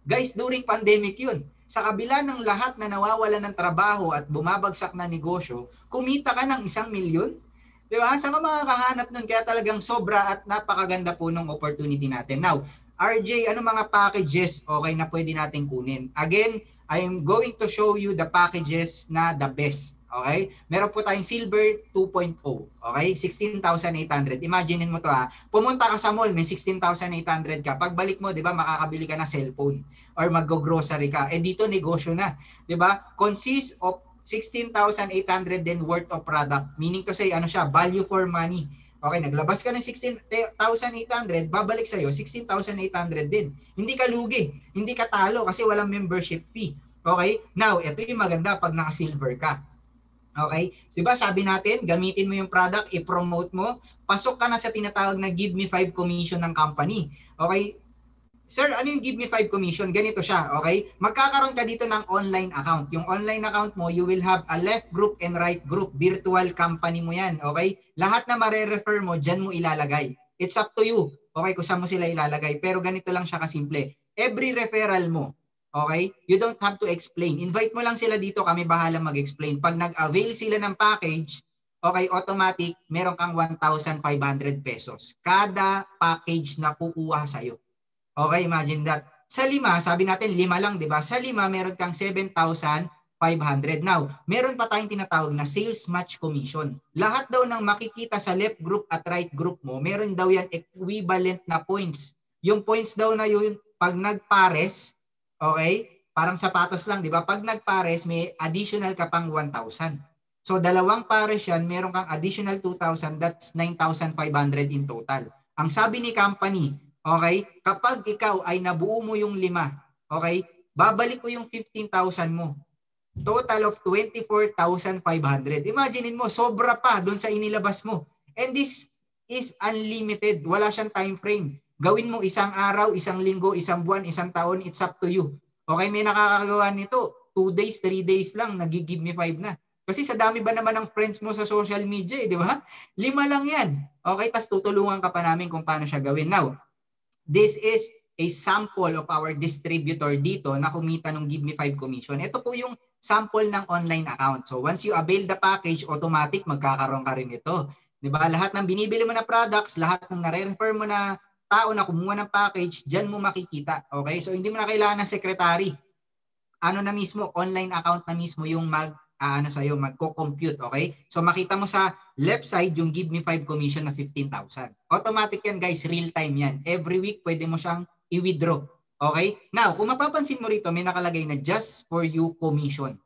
S2: Guys, during pandemic yun. Sa kabila ng lahat na nawawala ng trabaho at bumabagsak na negosyo, kumita ka ng 1 million? Diba? Saan ka makakahanap nun? Kaya talagang sobra at napakaganda po ng opportunity natin. Now, RJ, ano mga packages okay na pwede natin kunin? Again, I am going to show you the packages na the best. Okay? Meron po tayong Silver 2.0. Okay? 16,800. Imaginein mo to ha. Pumunta ka sa mall, may 16,800 ka. Pagbalik mo, di ba, makakabili ka ng cellphone or mag-grocery ka. Eh dito, negosyo na. Di ba? Consists of 16,800 din worth of product. Meaning to say, ano siya, value for money. Okay, naglabas ka ng 16,800, babalik sa'yo, 16,800 din. Hindi ka lugi, hindi ka talo kasi walang membership fee. Okay, now, ito yung maganda pag naka-silver ka. Okay, diba sabi natin, gamitin mo yung product, i-promote mo, pasok ka na sa tinatawag na Give Me 5 commission ng company. Okay, sir, ano yung Give Me 5 commission? Ganito siya, okay? Magkakaroon ka dito ng online account. Yung online account mo, you will have a left group and right group. Virtual company mo yan, okay? Lahat na mare-refer mo, dyan mo ilalagay. It's up to you, okay, kung saan mo sila ilalagay. Pero ganito lang siya kasimple. Every referral mo, okay, you don't have to explain. Invite mo lang sila dito, kami bahalang mag-explain. Pag nag-avail sila ng package, okay, automatic, meron kang 1,500 pesos. Kada package na kukuha sa'yo. Okay, imagine that. Sa 5, sabi natin 5 lang, di ba? Sa 5, meron kang 7,500. Now, meron pa tayong tinatawag na sales match commission. Lahat daw ng makikita sa left group at right group mo, meron daw yan equivalent na points. Yung points daw na yun, pag nagpares, okay, parang sapatos lang, di ba? Pag nagpares, may additional ka pang 1,000. So, 2 pares yan, meron kang additional 2,000, that's 9,500 in total. Ang sabi ni company, okay, kapag ikaw ay nabuo mo yung 5, okay, babalik ko yung 15,000 mo. Total of 24,500. Imaginein mo, sobra pa doon sa inilabas mo. And this is unlimited. Wala siyang time frame. Gawin mo 1 araw, 1 linggo, 1 buwan, 1 taon, it's up to you. Okay, may nakakagawa nito. 2 days, 3 days lang, nag-give me 5 na. Kasi sa dami ba naman ng friends mo sa social media, di ba? 5 lang yan. Okay, tas tutulungan ka pa namin kung paano siya gawin. Now, this is a sample of our distributor dito na kumita ng Give Me 5 commission. Ito po yung sample ng online account. So once you avail the package, automatic magkakaroon ka rin ito. 'Di ba? Lahat ng binibili mo na products, lahat ng nare-refer mo na tao na kumuha ng package, dyan mo makikita. Okay? So hindi mo na kailangan ng secretary. Ano na mismo, online account na mismo yung magko-compute. Okay? So makita mo sa left side yung give me 5 commission na 15,000. Automatic yan guys, real time yan. Every week pwede mo siyang i-withdraw. Okay? Now, kung mapapansin mo rito, may nakalagay na just for you commission.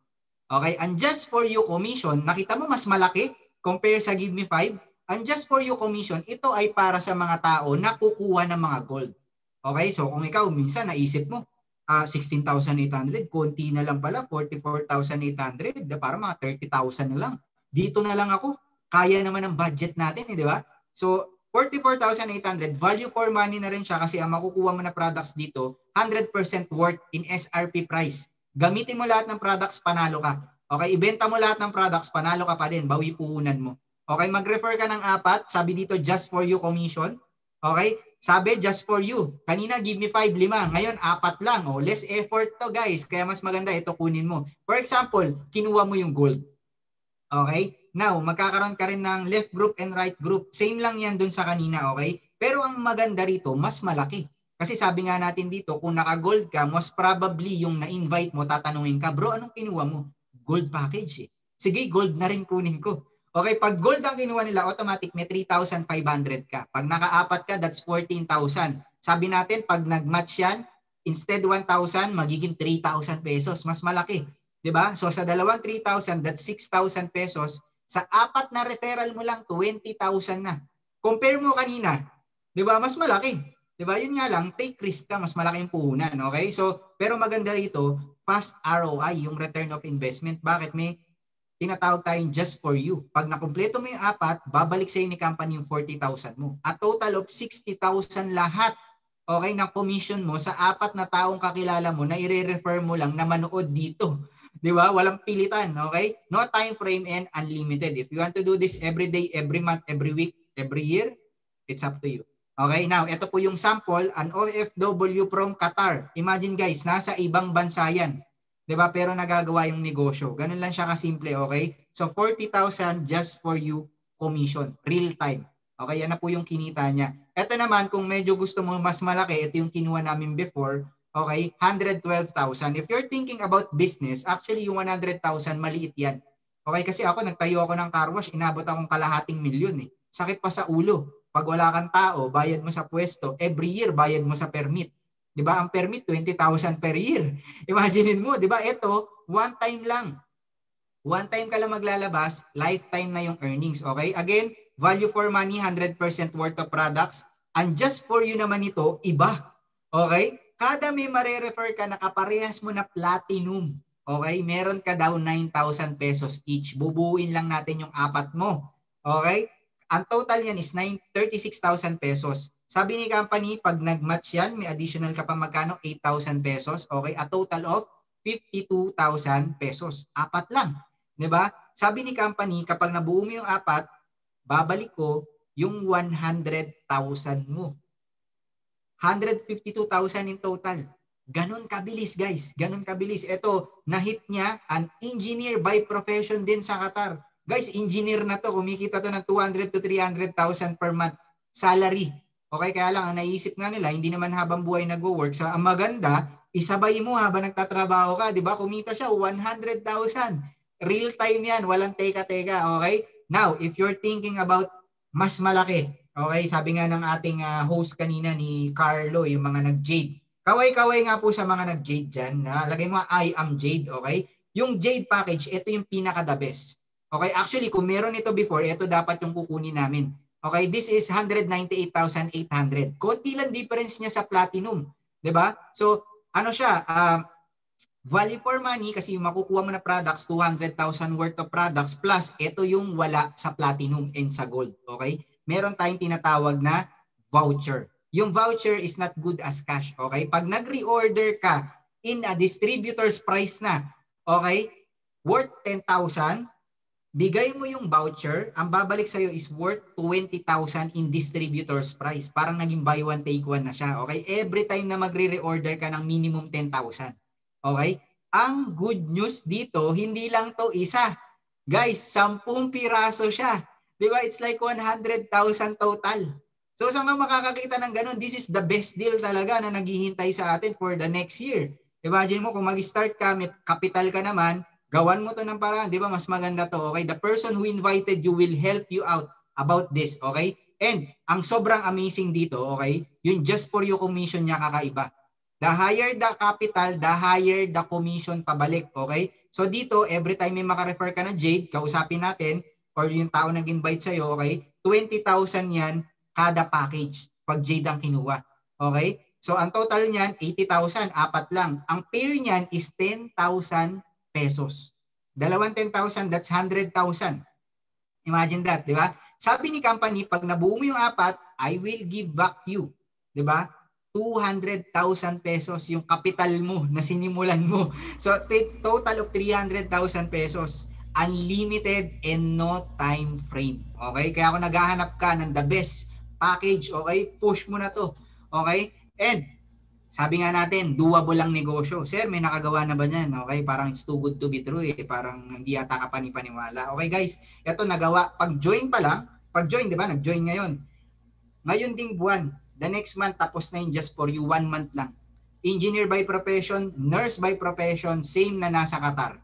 S2: Okay? And just for you commission, nakita mo mas malaki compare sa give me 5. And just for you commission, ito ay para sa mga tao na kukuha ng mga gold. Okay? So kung ikaw minsan naisip mo, 16,800, konti na lang pala, 44,800, para mga 30,000 na lang. Dito na lang ako. Kaya naman ang budget natin, di ba? So 44,800, value for money na rin siya kasi ang makukuha mo na products dito, 100% worth in SRP price. Gamitin mo lahat ng products, panalo ka. Okay, ibenta mo lahat ng products, panalo ka pa din, bawi puhunan mo. Okay, mag-refer ka ng 4, sabi dito just for you commission. Okay, sabi just for you. Kanina give me 5, 5. Ngayon 4 lang. Oh, less effort to guys. Kaya mas maganda ito kunin mo. For example, kinuha mo yung gold. Okay? Now, magkakaroon ka rin ng left group and right group. Same lang yan dun sa kanina, okay? Pero ang maganda rito, mas malaki. Kasi sabi nga natin dito, kung naka-gold ka, most probably yung na-invite mo, tatanungin ka, bro, anong kinuha mo? Gold package eh. Sige, gold na rin kunin ko. Okay, pag gold ang kinuha nila, automatic may 3,500 ka. Pag naka-4 ka, that's 14,000. Sabi natin, pag nag-match yan, instead 1,000, magiging 3,000 pesos. Mas malaki. Diba? So sa dalawang 3,000, that's 6,000 pesos. Sa 4 na referral mo lang, 20,000 na. Compare mo kanina. Diba? Mas malaki. Diba? Yun nga lang, take risk ka, mas malaking puhunan. Okay? So, pero maganda rito, fast ROI, yung return of investment. Bakit? May tinatawag tayong just for you. Pag nakumpleto mo yung 4, babalik sa ni company yung 40,000 mo. A total of 60,000 lahat, okay, ng commission mo sa 4 na taong kakilala mo na i-refer mo lang na manood dito. Di ba? Walang pilitan, okay? No time frame and unlimited. If you want to do this every day, every month, every week, every year, it's up to you. Okay, now, ito po yung sample, an OFW from Qatar. Imagine guys, nasa ibang bansa yan. Diba? Pero nagagawa yung negosyo. Ganun lang siya kasimple, okay? So 40,000 just for you commission, real time. Okay, yan na po yung kinita niya. Ito naman, kung medyo gusto mo mas malaki, ito yung kinuha namin before, okay, 112,000. If you're thinking about business, actually yung 100,000, maliit yan. Okay, kasi ako, nagtayo ako ng car wash, inabot akong kalahating milyon eh. Sakit pa sa ulo. Pag wala kang tao, bayad mo sa pwesto. Every year, bayad mo sa permit. 'Di ba? Ang permit 20,000 per year. Imaginein mo, 'di ba? Ito, one time lang. One time ka lang maglalabas, lifetime na yung earnings, okay? Again, value for money, 100% worth of products. And just for you naman ito, iba. Okay? Kada may mare-refer ka, nakaparehas mo na platinum. Okay? Meron ka daw 9,000 pesos each. Bubuuin lang natin yung 4 mo. Okay? Ang total yan is 36,000 pesos. Sabi ni company, pag nag-match yan, may additional ka pa magkano? 8,000 pesos. Okay? A total of 52,000 pesos. 4 lang. Diba? Sabi ni company, kapag nabuo mo yung 4, babalik ko yung 100,000 mo. 152,000 in total. Ganon kabilis guys. Ganon kabilis. Ito, na-hit niya an engineer by profession din sa Qatar. Guys, engineer na to. Kumikita to ng 200 to 300,000 per month salary. Okay, kaya lang, ang naisip nga nila, hindi naman habang buhay nag-work. So, ang maganda, isabay mo habang nagtatrabaho ka. Diba? Kumita siya, 100,000. Real time yan. Walang teka-teka. Okay? Now, if you're thinking about mas malaki, okay, sabi nga ng ating host kanina ni Carlo, yung mga nag-Jade. Kaway-kaway nga po sa mga nag-Jade dyan. Lagay mo, I am Jade. Okay? Yung Jade package, ito yung pinaka-the best. Okay? Actually, kung meron ito before, ito dapat yung kukunin namin. Okay, this is 198,800. Konti lang difference niya sa platinum, 'di ba? So, ano siya, value for money kasi yung makukuha mo na products, 200,000 worth of products plus ito yung wala sa platinum and sa gold, okay? Meron tayong tinatawag na voucher. Yung voucher is not good as cash, okay? Pag nag-reorder ka in a distributor's price na, okay? Worth 10,000, bigay mo yung voucher, ang babalik sa'yo is worth 20,000 in distributor's price. Parang naging buy one, take one na siya. Okay? Every time na magre-reorder ka ng minimum 10,000. Okay? Ang good news dito, hindi lang to isa. Guys, 10 piraso siya. Diba? It's like 100,000 total. So saan ka makakakita ng ganun? This is the best deal talaga na naghihintay sa atin for the next year. Imagine mo kung mag-start ka, may capital ka naman, gawan mo to ng paraan, di ba? Mas maganda to, okay? The person who invited you will help you out about this, okay? And ang sobrang amazing dito, okay? Yung just for you commission niya kakaiba. The higher the capital, the higher the commission pabalik, okay? So dito, every time may makarefer ka na Jade, kausapin natin, or yung tao nag-invite sa'yo, okay? 20,000 yan kada package pag Jade ang kinuha. Okay? So ang total niyan 80,000, apat lang. Ang pair niyan is 10,000 pesos. Dalawang 10,000, that's 100,000. Imagine that, di ba? Sabi ni company, pag nabuo mo yung apat, I will give back you. Di ba? 200,000 pesos yung capital mo na sinimulan mo. So total of 300,000 pesos. Unlimited and no time frame. Okay? Kaya kung naghahanap ka ng the best package, okay? Push mo na to. Okay? And sabi nga natin, doable lang negosyo. Sir, may nakagawa na ba niyan? Okay? Parang it's too good to be true eh. Parang hindi yata ka panipaniwala. Okay guys, ito nagawa. Pag-join pa lang, pag-join, di ba? Nag-join ngayon. Ngayon ding buwan, the next month, tapos na yun just for you, 1 month lang. Engineer by profession, nurse by profession, same na nasa Qatar.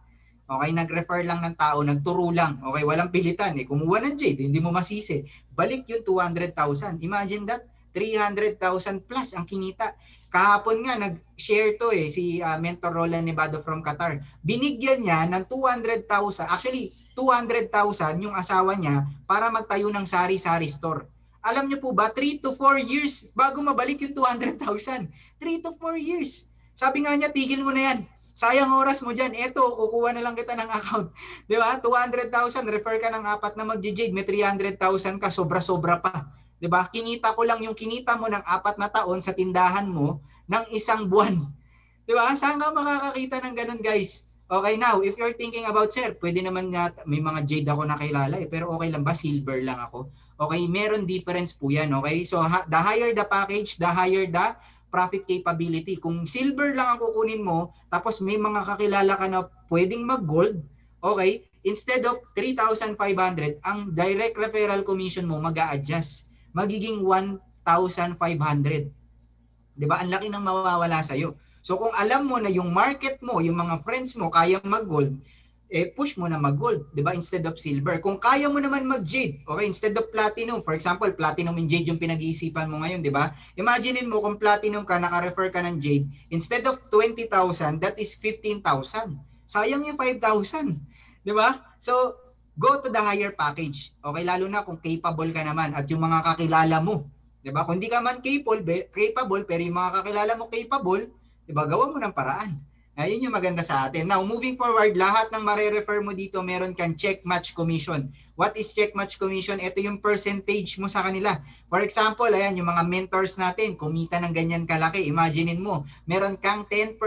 S2: Okay, nag-refer lang ng tao, nagturo lang. Okay, walang pilitan. Eh, kumuha ng Jade, hindi mo masisi. Balik yung 200,000. Imagine that, 300,000 plus ang kinita. Kahapon nga, nag-share to eh, si Mentor Roland Nevado from Qatar. Binigyan niya ng 200,000. Actually, 200,000 yung asawa niya para magtayo ng sari-sari store. Alam niyo po ba, 3 to 4 years bago mabalik yung 200,000. 3 to 4 years. Sabi nga niya, tigil mo na yan. Sayang oras mo dyan. Eto, kukuha na lang kita ng account. Di ba? 200,000, refer ka ng apat na mag-Jade, may 300,000 ka, sobra-sobra pa. Di ba? Kinita ko lang yung kinita mo ng 4 na taon sa tindahan mo ng 1 buwan. Di ba? Saan ka makakakita ng ganun, guys? Okay, now, if you're thinking about, sir, pwede naman nga, may mga Jade ako nakilala eh, pero okay lang ba? Silver lang ako. Okay, meron difference po yan, okay? So, the higher the package, the higher the profit capability. Kung silver lang ang kukunin mo, tapos may mga kakilala ka na pwedeng mag-gold, okay, instead of 3,500, ang direct referral commission mo mag-a-adjust. Magiging 1,500. Diba? Ang laki ng mawawala sa'yo. So kung alam mo na yung market mo, yung mga friends mo, kaya mag-gold, push mo na mag-gold, di ba? Instead of silver. Kung kaya mo naman mag-jade, okay, instead of platinum, for example, platinum and jade yung pinag-iisipan mo ngayon, di ba? Imaginein mo kung platinum ka, naka-refer ka ng jade, instead of 20,000, that is 15,000. Sayang yung 5,000, di ba? So, go to the higher package. Okay, lalo na kung capable ka naman at yung mga kakilala mo, di ba? Kung hindi ka man capable, pero yung mga kakilala mo capable, di ba? Gawa mo ng paraan. Ayun yung maganda sa atin. Now, moving forward, lahat ng mare-refer mo dito, meron kang check match commission. What is check match commission? Ito yung percentage mo sa kanila. For example, ayan, yung mga mentors natin, kumita ng ganyan kalaki. Imaginein mo, meron kang 10%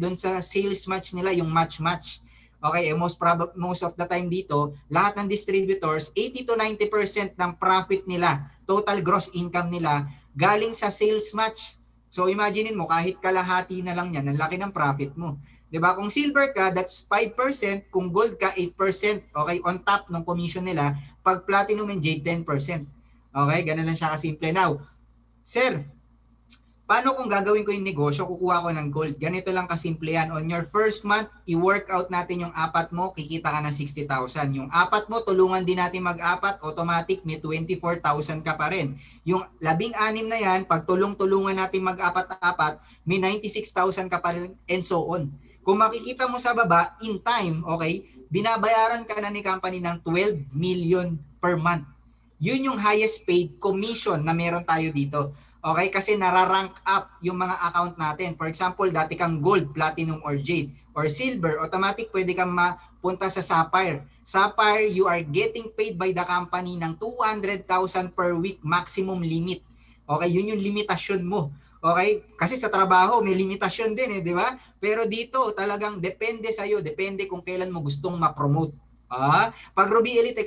S2: dun sa sales match nila, yung match-match. Okay, most of the time dito, lahat ng distributors, 80 to 90% ng profit nila, total gross income nila, galing sa sales match. So imaginein mo, kahit kalahati na lang yan, ang laki ng profit mo. Diba? Kung silver ka, that's 5%. Kung gold ka, 8%. Okay, on top ng commission nila. Pag platinum and jade, 10%. Okay, ganun lang siya kasimple. Now, sir, paano kung gagawin ko yung negosyo, kukuha ko ng gold? Ganito lang kasimple yan. On your first month, i-work out natin yung 4 mo, kikita ka ng 60,000. Yung 4 mo, tulungan din natin mag-4, automatic, may 24,000 ka pa rin. Yung 16 na yan, pag tulungan natin mag-4, may 96,000 ka pa rin, and so on. Kung makikita mo sa baba, in time, okay, binabayaran ka na ni company ng 12 million per month. Yun yung highest paid commission na meron tayo dito. Okay, kasi nararank up yung mga account natin. For example, dati kang gold, platinum, or jade, or silver, automatic pwede kang mapunta sa sapphire. Sapphire, you are getting paid by the company ng 200,000 per week maximum limit. Okay, yun yung limitasyon mo. Okay, kasi sa trabaho may limitasyon din di ba? Pero dito talagang depende sa iyo, depende kung kailan mo gustong ma-promote. Pag Ruby Elite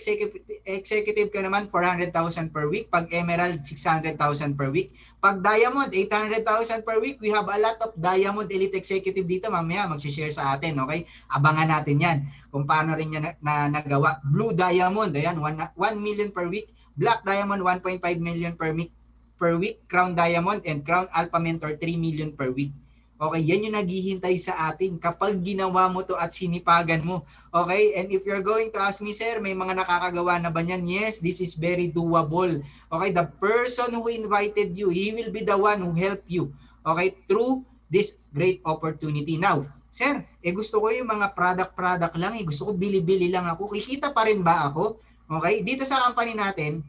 S2: Executive ka naman, 400,000 per week. Pag Emerald, 600,000 per week. Pag Diamond, 800,000 per week. We have a lot of Diamond Elite Executive dito. Mamaya mag-share sa atin, okay? Abangan natin yan kung paano rin yan na nagawa. Blue Diamond, ayan, 1 million per week. Black Diamond, 1.5 million per week. per week, Crown Diamond and Crown Alpha Mentor 3 million per week. Okay, yan yung naghihintay sa atin kapag ginawa mo to at sinipagan mo. Okay, and if you're going to ask me, sir, may mga nakakagawa na ba niyan? Yes, this is very doable. Okay, the person who invited you, he will be the one who help you. Okay, through this great opportunity. Now, sir, gusto ko yung mga product lang, gusto ko bili-bili lang ako. Kikita pa rin ba ako? Okay, dito sa company natin,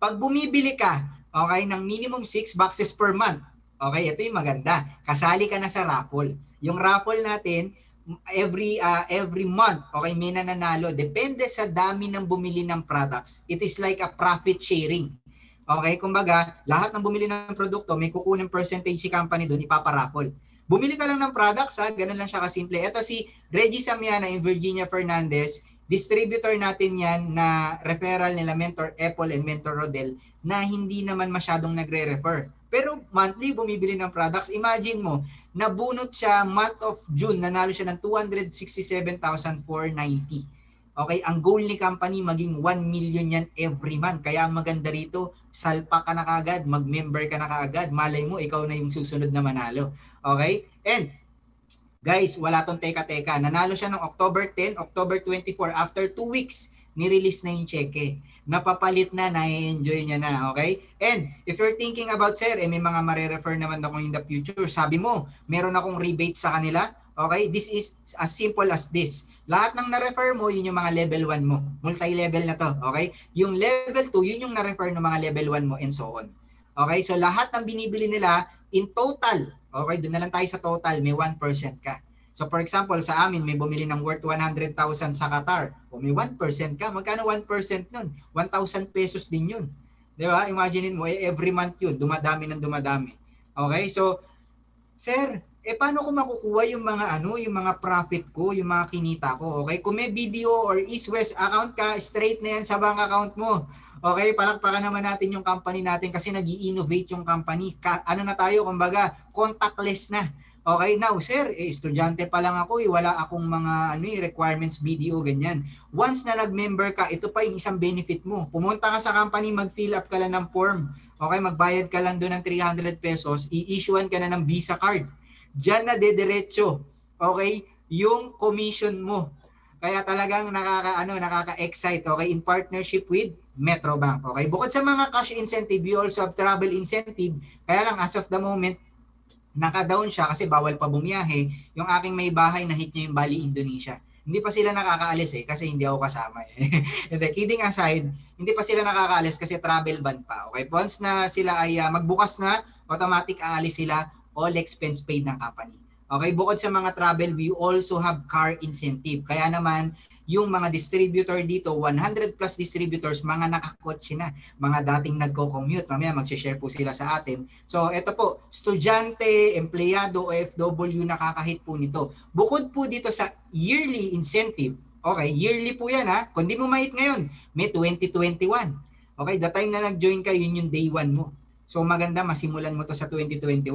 S2: pag bumibili ka, okay, ng minimum 6 boxes per month, okay, ito yung maganda. Kasali ka na sa raffle. Yung raffle natin, every month, okay, may nananalo. Depende sa dami ng bumili ng products. It is like a profit sharing. Okay, kumbaga, lahat ng bumili ng produkto, may kukunin percentage si company doon, ipaparaffle. Bumili ka lang ng products, ha? Ganun lang siya kasimple. Ito si Reggie Samiana and Virginia Fernandez, distributor natin yan na referral nila Mentor Apple and Mentor Rodel na hindi naman masyadong nagre-refer. Pero monthly bumibili ng products. Imagine mo, nabunot siya month of June, nanalo siya ng 267,490. Okay, ang goal ni company maging 1 million yan every month. Kaya ang maganda rito, salpa ka na kaagad, mag-member ka na kaagad, malay mo ikaw na yung susunod na manalo. Okay? And guys, wala tong teka-teka. Nanalo siya ng October 10, October 24. After 2 weeks, nirelease na yung cheque. Napapalit na, na-enjoy niya na, okay? And if you're thinking about, sir, may mga mare-refer naman ako in the future. Sabi mo, meron akong rebate sa kanila. Okay? This is as simple as this. Lahat ng na-refer mo, yun yung mga level 1 mo. Multi-level na to, okay? Yung level 2, yun yung na-refer ng mga level 1 mo and so on. Okay? So lahat ng binibili nila, in total, okay, doon na lang tayo sa total, may 1% ka. So for example, sa amin, may bumili ng worth 100,000 sa Qatar. O may 1% ka. Magkano 1% nun? 1,000 pesos din yun. Di ba? Imaginein mo, every month yun. Dumadami ng dumadami. Okay? So, sir, paano ko makukuha yung mga yung mga profit ko, yung mga kinita ko? Okay? Kung may BDO or East West account ka, straight na yan sa bank account mo. Okay? Palakpakan naman natin yung company natin kasi nag-i-innovate yung company. Ano na tayo? Kumbaga, contactless na. Okay, now sir, estudyante pa lang ako, wala akong mga requirements, BDO, ganyan. Once na nag-member ka, ito pa yung isang benefit mo. Pumunta ka sa company, mag-fill up ka lang ng form. Okay, magbayad ka lang doon ng 300 pesos, i-issuean ka na ng Visa card. Diyan na dediretso, okay, yung commission mo. Kaya talagang nakaka-excite, okay, in partnership with Metrobank. Okay, bukod sa mga cash incentive, you also have travel incentive. Kaya lang as of the moment, naka-down siya kasi bawal pa bumiyahe. Yung aking may bahay na hit niya yung Bali, Indonesia. Hindi pa sila nakakaalis kasi hindi ako kasama. And kidding aside, hindi pa sila nakakaalis kasi travel ban pa. Okay, once na sila ay magbukas na, automatic aalis sila, all expense paid ng company. Okay, bukod sa mga travel, we also have car incentive. Kaya naman, yung mga distributor dito, 100 plus distributors, mga nakakotse na, mga dating nagko-commute. Mamaya mag-share po sila sa atin. So, ito po, estudyante, empleyado, OFW, nakakahit po nito. Bukod po dito sa yearly incentive, okay, yearly po yan ha, kung di mo mahit ngayon, may 2021. Okay, the time na nag-join ka, yun yung day 1 mo. So, maganda, masimulan mo to sa 2021.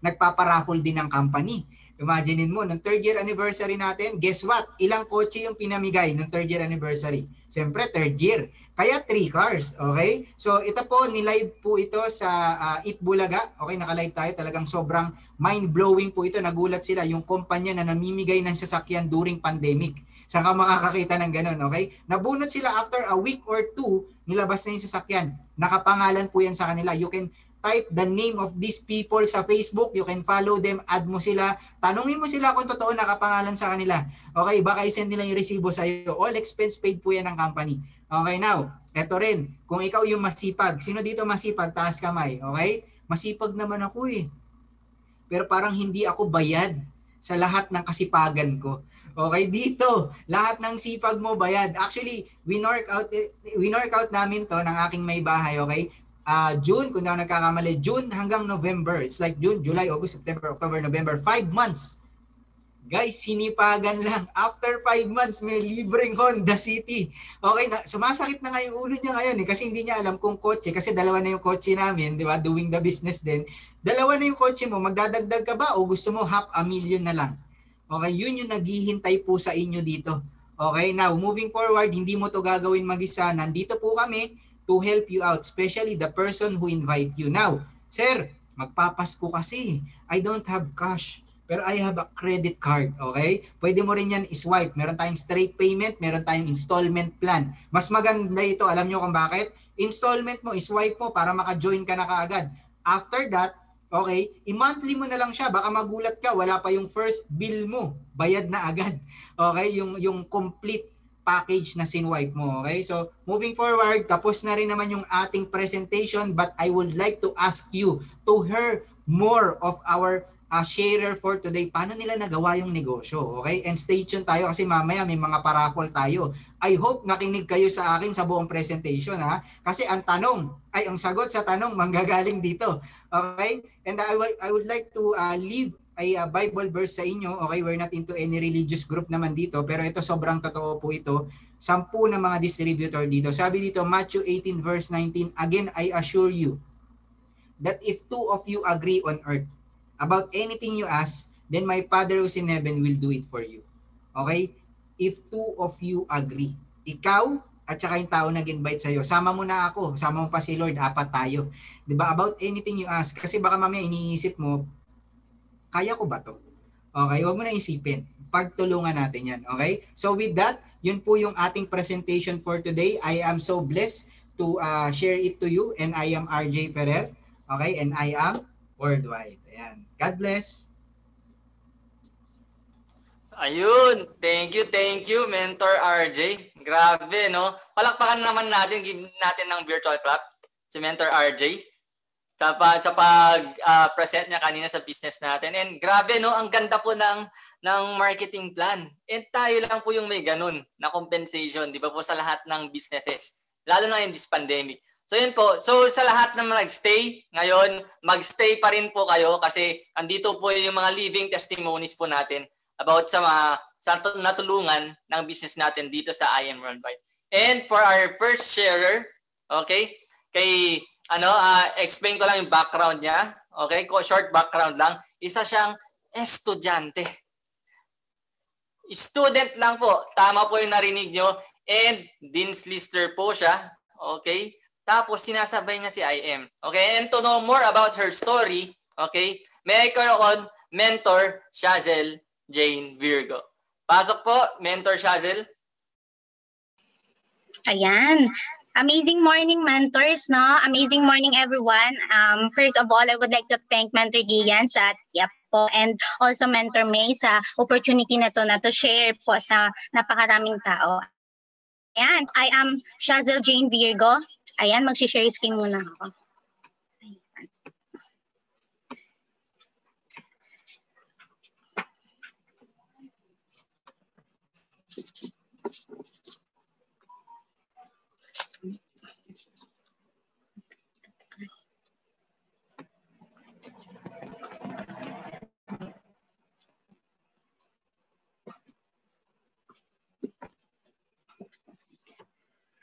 S2: Nagpaparaffle din ng company. Imaginein mo, nung 3rd year anniversary natin, guess what? Ilang kotse yung pinamigay nung 3rd year anniversary? Siyempre, 3rd year. Kaya 3 cars, okay? So, ito po, nilive po ito sa Eat Bulaga. Okay, naka-live tayo. Talagang sobrang mind-blowing po ito. Nagulat sila, yung kumpanya na namimigay ng sasakyan during pandemic. Saan ka makakakita ng ganun, okay? Nabunot sila after a week or 2, nilabas na yung sasakyan. Nakapangalan po yan sa kanila. You can type the name of these people sa Facebook, you can follow them, add mo sila, tanungin mo sila kung totoo nakapangalan sa kanila. Okay, baka i-send nila yung resibo sa iyo. All expense paid po yan ng company. Okay, now, eto rin, kung ikaw yung masipag, sino dito masipag? Taas kamay, okay? Masipag naman ako pero parang hindi ako bayad sa lahat ng kasipagan ko. Okay, dito, lahat ng sipag mo bayad. Actually, winork out namin to ng aking may bahay, okay? June, kung di ako nagkakamali, June hanggang November. It's like June, July, August, September, October, November. 5 months. Guys, sinipagan lang. After 5 months, may libreng Honda City. Okay, sumasakit na nga yung ulo niya ngayon kasi hindi niya alam kung kotse. Kasi dalawa na yung kotse namin, di ba? Doing the business din. Dalawa na yung kotse mo. Magdadagdag ka ba o gusto mo 500,000 na lang? Okay, yun yung naghihintay po sa inyo dito. Okay, now, moving forward, hindi mo to gagawin mag-isa. Nandito po kami. to help you out, especially the person who invite you. Now, sir, magpapasko kasi. I don't have cash, pero I have a credit card, okay? Pwede mo rin yan iswipe. Meron tayong straight payment, meron tayong installment plan. Mas maganda ito, alam nyo kung bakit? Installment mo, iswipe mo para maka-join ka na kaagad. After that, okay, i-monthly mo na lang siya. Baka magulat ka, wala pa yung first bill mo. Bayad na agad. Okay, yung complete package na sinwipe mo. Okay, so moving forward, tapos na rin naman yung ating presentation, but I would like to ask you to hear more of our sharer for today. Paano nila nagawa yung negosyo? Okay, and stay tuned tayo kasi mamaya may mga paraffol tayo. I hope nakinig kayo sa akin sa buong presentation, ha? Kasi ang sagot sa tanong manggagaling dito. Okay? And I would like to leave a Bible verse sa inyo. Okay, we're not into any religious group naman dito, pero ito sobrang totoo po ito. 10 na mga distributor dito. Sabi dito, Matthew 18 verse 19, again, I assure you that if 2 of you agree on earth about anything you ask, then my Father who's in heaven will do it for you. Okay? If 2 of you agree, ikaw at saka yung tao nag-invite sa'yo, sama mo na ako, sama mo pa si Lord, 4 tayo. Diba? About anything you ask. Kasi baka mamaya iniisip mo, kaya ko ba to? Okay? Huwag mo na isipin. Pagtulungan natin yan. Okay? So with that, yun po yung ating presentation for today. I am so blessed to share it to you, and I am RJ Ferrer. Okay? And I am worldwide. Ayan. God bless.
S1: Ayun, thank you, Mentor RJ. Grabe, no? Palakpakan naman natin, give natin ng virtual clap si Mentor RJ sa pag-present niya kanina sa business natin. And grabe, no? Ang ganda po ng marketing plan. And tayo lang po yung may ganun na compensation, di ba po, sa lahat ng businesses. Lalo na in this pandemic. So yun po. So sa lahat ng nag-stay ngayon, mag-stay pa rin po kayo kasi andito po yung mga living testimonies po natin about sa natulungan ng business natin dito sa I Am Worldwide. And for our first sharer, okay, explain ko lang yung background niya. Okay, short background lang. Isa siyang estudyante. Student lang po. Tama po yung narinig nyo. And Dean's Lister po siya. Okay. Tapos sinasabay niya si IM. Okay, and to know more about her story, okay, may I call on Mentor Shazel Jane Virgo. Pasok po, Mentor Shazel.
S4: Ayan. Amazing morning, mentors, no? Amazing morning, everyone. First of all, I would like to thank Mentor Gian sa po and also Mentor May sa opportunity na to share po sa napakaraming tao. Ayan, I am Shazel Jane Virgo. Ayan, mag-share screen muna ako.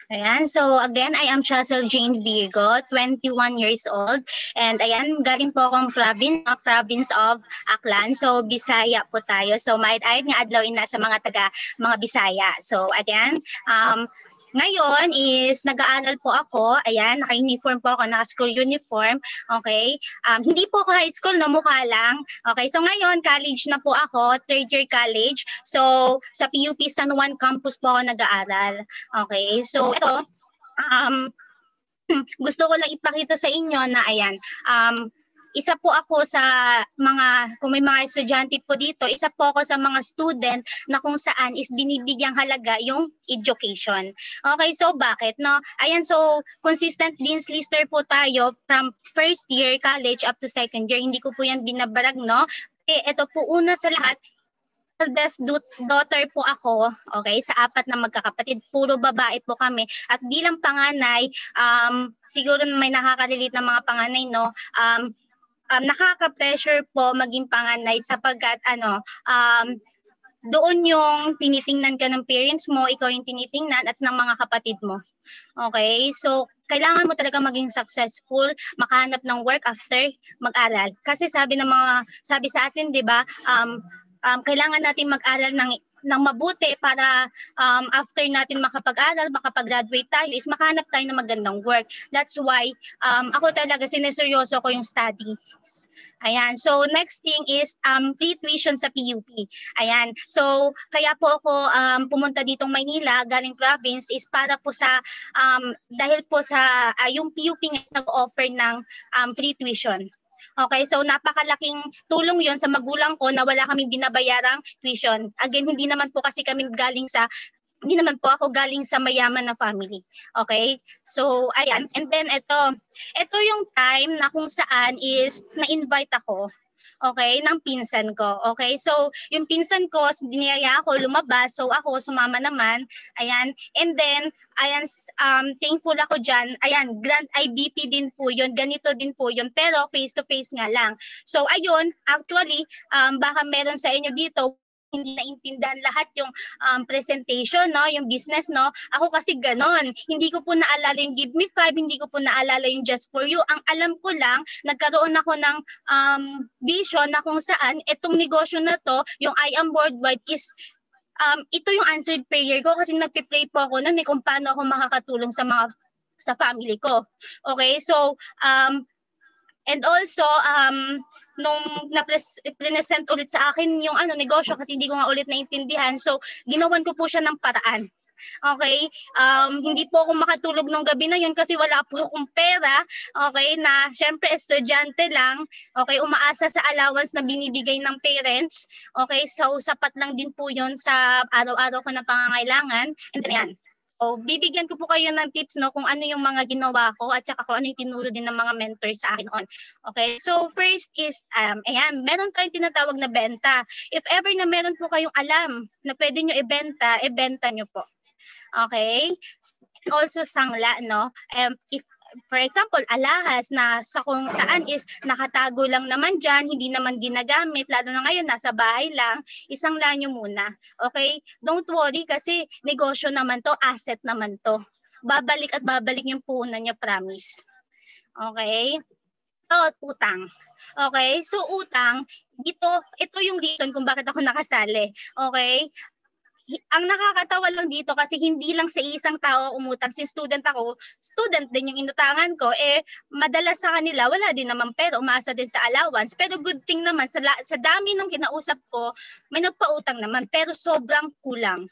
S4: Ayan, so again, I am Shazel Jane Virgo, 21 years old. And ayan, galing po akong province of Aklan. So, Bisaya po tayo. So, maayad nga adlawin na sa mga Bisaya. So, again, ngayon is nag-aaral po ako. Ayan, naka-uniform po ako, naka-school uniform. Okay? Hindi po ako high school, no, mukha lang. Okay, so ngayon, college na po ako, 3rd year college. So, sa PUP San Juan campus po ako nag-aaral. Okay, so ito, gusto ko lang ipakita sa inyo na ayan, isa po ako sa mga, kung may mga estudyante po dito, isa po ako sa mga student na kung saan is binibigyang halaga yung education. Okay, so bakit? No? Ayan, so consistent Dean's Lister po tayo from 1st year college up to 2nd year. Hindi ko po yan binabarag, no? Ito po una sa lahat, eldest daughter po ako, okay, sa 4 na magkakapatid, puro babae po kami. At bilang panganay, siguro may nakaka-relate na mga panganay, no, nakaka-pressure po maging panganay sapagkat doon yung tinitingnan ka ng parents mo, ikaw yung tinitingnan at ng mga kapatid mo. Okay, so kailangan mo talaga maging successful, makahanap ng work after mag-aral. Kasi sabi sa atin, 'di ba, kailangan natin mag-aral ng ng mabuti para after natin makapag-aral, makapag-graduate tayo is makahanap tayo ng magandang work. That's why ako talaga sineseryoso ko yung study. Ayan. So next thing is free tuition sa PUP. Ayan. So kaya po ako pumunta ditong Maynila galing province is para po sa dahil po sa yung PUP nag-offer ng free tuition. Okay, so napakalaking tulong yon sa magulang ko na wala kaming binabayarang tuition. Again, hindi naman po ako galing sa mayaman na family. Okay? So, ayan. And then ito yung time na kung saan is na-invite ako. Okay, ng pinsan ko. Okay, so yung pinsan ko, diniyaya ako lumabas, so ako sumama naman. Ayan, and then, ayan, thankful ako dyan. Ayan, Grand IBP din po yun, ganito din po yun, pero face-to-face nga lang. So ayun, actually, baka meron sa inyo dito, hindi naintindihan lahat yung presentation, no, yung business, no. Ako kasi ganon. Hindi ko po naalala yung Give Me 5, hindi ko po naalala yung Just For You. Ang alam ko lang, nagkaroon ako ng vision na kung saan itong negosyo na to, yung I Am Worldwide is ito yung answered prayer ko kasi nagpe-pray po ako noon kung paano ako makakatulong sa family ko. Okay? So and also nung na-present ulit sa akin yung negosyo kasi hindi ko nga ulit naintindihan. So, ginawan ko po siya ng paraan. Okay? Hindi po ako makatulog nung gabi na yun kasi wala po akong pera. Okay? Na syempre estudyante lang. Okay? Umaasa sa allowance na binibigay ng parents. Okay? So, sapat lang din po yun sa araw-araw ko na pangangailangan. And then, yan. So, bibigyan ko po kayo ng tips, no, kung ano yung mga ginawa ko at saka kung ano yung tinuro din ng mga mentors sa akin on. Okay? So, first is, ayan, meron tayong tinatawag na benta. If ever na meron po kayong alam na pwede nyo ibenta nyo po. Okay? Also, sangla, no? If for example, alahas na sa kung saan is nakatago lang naman dyan, hindi naman ginagamit, lalo na ngayon nasa bahay lang, isang lanyo muna. Okay? Don't worry kasi negosyo naman to, asset naman to. Babalik at babalik yung puhunan niya, promise. Okay? Utang. Okay? So utang, ito yung reason kung bakit ako nakasali. Okay? Ang nakakatawa lang dito kasi hindi lang sa isang tao umutang. Since student din yung inutangan ko, madalas sa kanila, wala din naman pero umaasa din sa allowance. Pero good thing naman, sa dami ng kinausap ko, may nagpautang naman, pero sobrang kulang.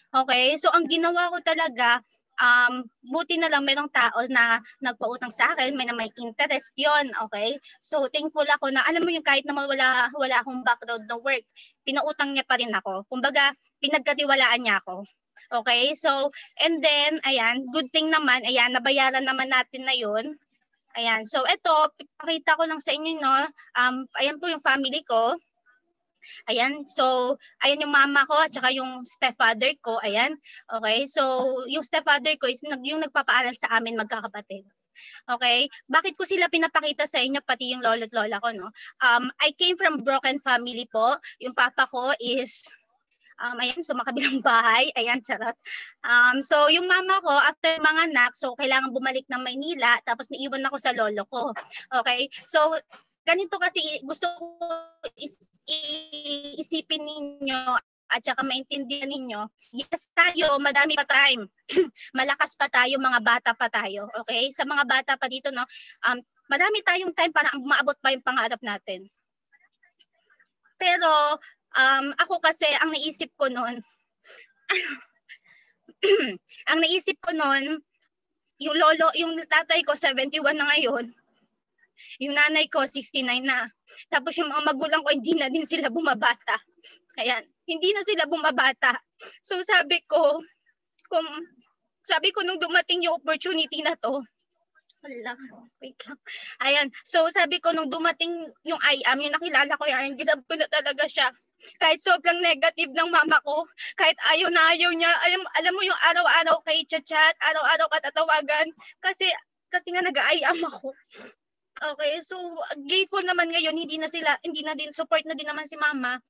S4: Okay? So ang ginawa ko talaga, buti na lang merong tao na nagpautang sa akin, may interest yon. Okay? So thankful ako na alam mo yung kahit naman wala akong background na work, pinautang niya pa rin ako. Kumbaga, pinagkatiwalaan niya ako. Okay? So, and then, ayan, good thing naman, ayan, nabayaran naman natin na yun. Ayan, so ito, pakita ko lang sa inyo, no, ayan po yung family ko. Ayan, so, ayan yung mama ko at saka yung stepfather ko, ayan. Okay, so, yung stepfather ko is yung nagpapaaral sa amin magkakapatid. Okay, bakit ko sila pinapakita sa inyo, pati yung lolo at lola ko, no? I came from broken family po. Yung papa ko is, ayan, so makabilang bahay, ayan, charot. So, yung mama ko, after mga anak, so, kailangan bumalik ng Maynila, tapos naiwan ako sa lolo ko. Okay, so, ganito kasi gusto ko isipin ninyo at saka maintindihan ninyo, yes tayo, madami pa time. Malakas pa tayo, mga bata pa tayo. Okay? Sa mga bata pa dito, no, marami tayong time para maabot pa yung pangarap natin. Pero, ako kasi, ang naisip ko noon, yung tatay ko, 71 na ngayon, yung nanay ko, 69 na. Tapos yung mga magulang ko, hindi na din sila bumabata. Ayan, hindi na sila bumabata. So sabi ko nung dumating yung opportunity na to, wait lang. Ayan, so sabi ko nung dumating yung IAM, yung nakilala ko yan, ginab ko na talaga siya. Kahit sobrang negative ng mama ko, kahit ayaw na ayaw niya, alam mo yung araw-araw kay chat, araw-araw ka tatawagan, kasi nga nag-IAM ako. Okay, so grateful naman ngayon, hindi na din, support na din naman si mama.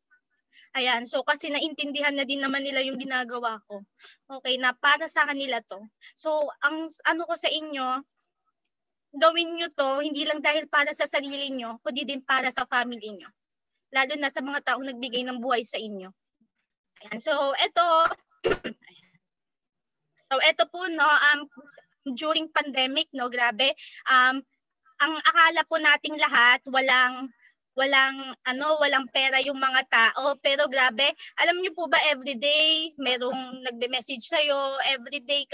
S4: Ayan, so kasi naintindihan na din naman nila yung ginagawa ko. Okay, na para sa kanila to. So, ang ano ko sa inyo, gawin nyo to, hindi lang dahil para sa sarili nyo, kundi din para sa family nyo. Lalo na sa mga taong nagbigay ng buhay sa inyo. Ayan. So ito po no, during pandemic no, grabe, ang akala po nating lahat walang pera yung mga tao, pero grabe, alam niyo po ba everyday merong nagbe-message sa iyo, everyday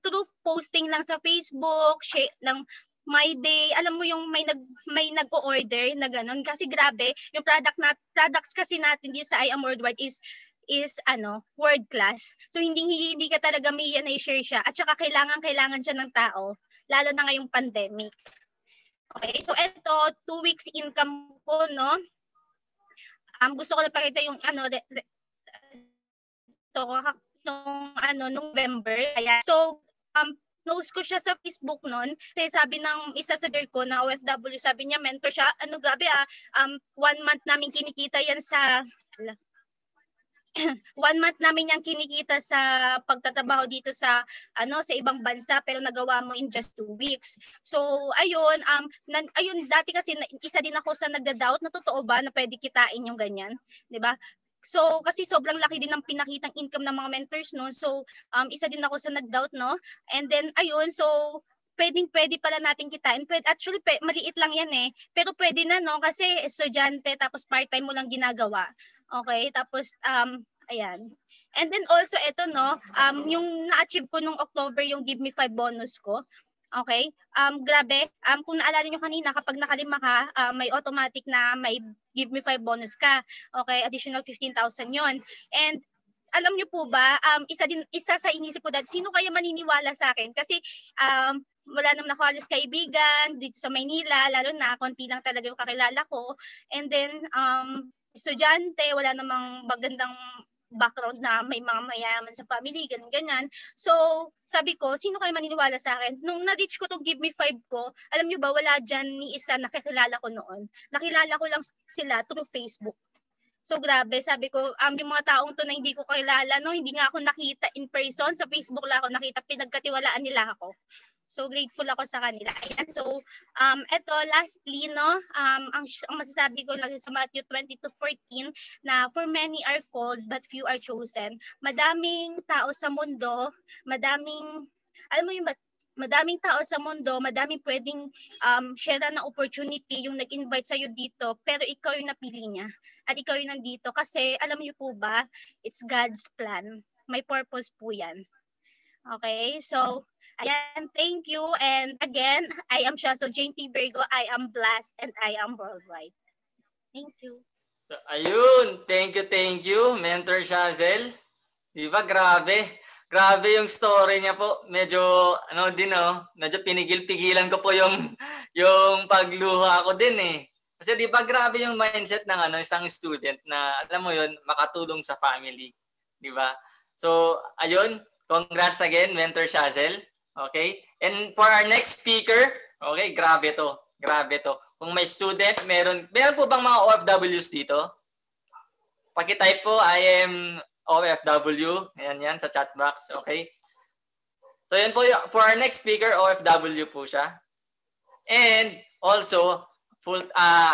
S4: through posting lang sa Facebook, share ng My Day, alam mo yung may nag-o-order na ganun, kasi grabe yung products kasi natin dito sa I Am Worldwide is world class. So hindi ka talaga may i-share siya, at saka kailangan siya ng tao, lalo na ngayong pandemic. Okay, so ito 2 weeks income ko no. Gusto ko na pakita yung November. Kaya so post ko siya sa Facebook noon. Kasi sabi ng isa sa girl ko na OFW, sabi niya mentor siya. Grabe 1 month namin kinikita yan sa 1 month namin yung kinikita sa pagtatrabaho dito sa ibang bansa, pero nagawa mo in just 2 weeks. So ayun, dati kasi isa din ako sa nagda-doubt na totoo ba na pwede kitain yung ganyan, 'di ba? So kasi sobrang laki din ng pinakitang income ng mga mentors no. So isa din ako sa nag-doubt no. And then ayun, so pwede pala natin kitain. Actually maliit lang yan pero pwede na no, kasi estudyante tapos part-time mo lang ginagawa. Okay, tapos ayan. And then also ito no, yung na-achieve ko nung October yung Give Me 5 bonus ko. Okay? Grabe, kung naalala niyo kanina, kapag nakalima ka, may automatic na may Give Me 5 bonus ka. Okay, additional 15,000 yon. And alam niyo po ba, isa sa inisip ko dati, sino kaya maniniwala sa akin? Kasi wala naman ako halos kaibigan dito sa Maynila, lalo na konti lang talaga yung kakilala ko. And then estudyante, wala namang magandang background na may mga mayaman sa family, ganyan. So, sabi ko, sino kayo maniniwala sa akin? Nung na-reach ko tong Give Me 5 ko, alam niyo ba, wala dyan ni isa nakikilala ko noon. Nakilala ko lang sila through Facebook. So, grabe, sabi ko, yung mga taong to na hindi ko kilala, no, hindi nga ako nakita in person, sa Facebook lang ako nakita, pinagkatiwalaan nila ako. So grateful ako sa kanila. Ayan. So eto lastly no, ang masasabi ko lang sa Matthew 20:14 na for many are called but few are chosen. Madaming tao sa mundo, madaming tao sa mundo, madaming pwedeng share na opportunity yung nag-invite sa'yo dito, pero ikaw yung napili niya. At ikaw yung nandito kasi alam niyo po ba, it's God's plan. May purpose po yan. Okay, so ayan, thank you. And again, I am Shazzle Jane T. Virgo. I am blessed and I am worldwide. Thank you.
S1: So, ayun, thank you, Mentor Shazzle. Diba, grabe. Grabe yung story niya po. Medyo, medyo pinigil-pigilan ko po yung pagluha ko din Kasi diba, grabe yung mindset ng isang student na, alam mo yun, makatulong sa family. Diba? So, ayun, congrats again, Mentor Shazzle. Okay? And for our next speaker, okay, grabe to. Kung may student, meron po bang mga OFWs dito? Paki-type po, I am OFW. Yan sa chat box. Okay? So yan po, for our next speaker, OFW po siya. And also,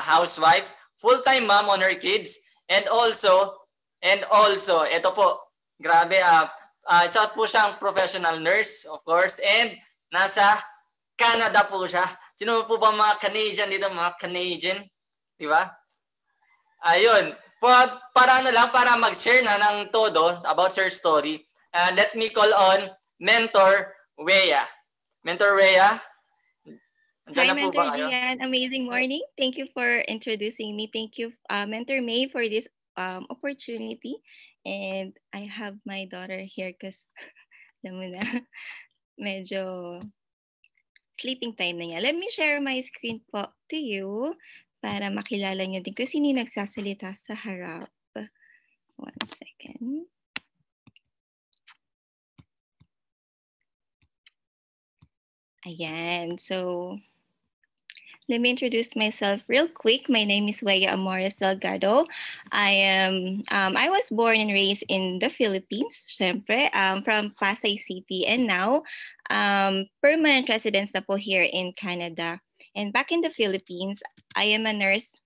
S1: housewife, full-time mom on her kids. And also, ito po, grabe, isa po siyang professional nurse, of course, and nasa Canada po siya. Sino po ba mga Canadian dito, mga Canadian? Di ba? Ayun. Para mag-share na ng todo about her story, let me call on Mentor Rhea. Mentor Rhea?
S5: Hi, Mentor Gian. Amazing morning. Thank you for introducing me. Thank you, Mentor May, for this opportunity. And I have my daughter here because alam mo na, medyo sleeping time na niya. Let me share my screen po to you para makilala niyo din kung sino yung nagsasalita sa harap. 1 second. Ayan. So, let me introduce myself real quick. My name is Weya Amores Delgado. I was born and raised in the Philippines, syempre, from Pasay City, and now permanent residence na po here in Canada. And back in the Philippines, I am a nurse.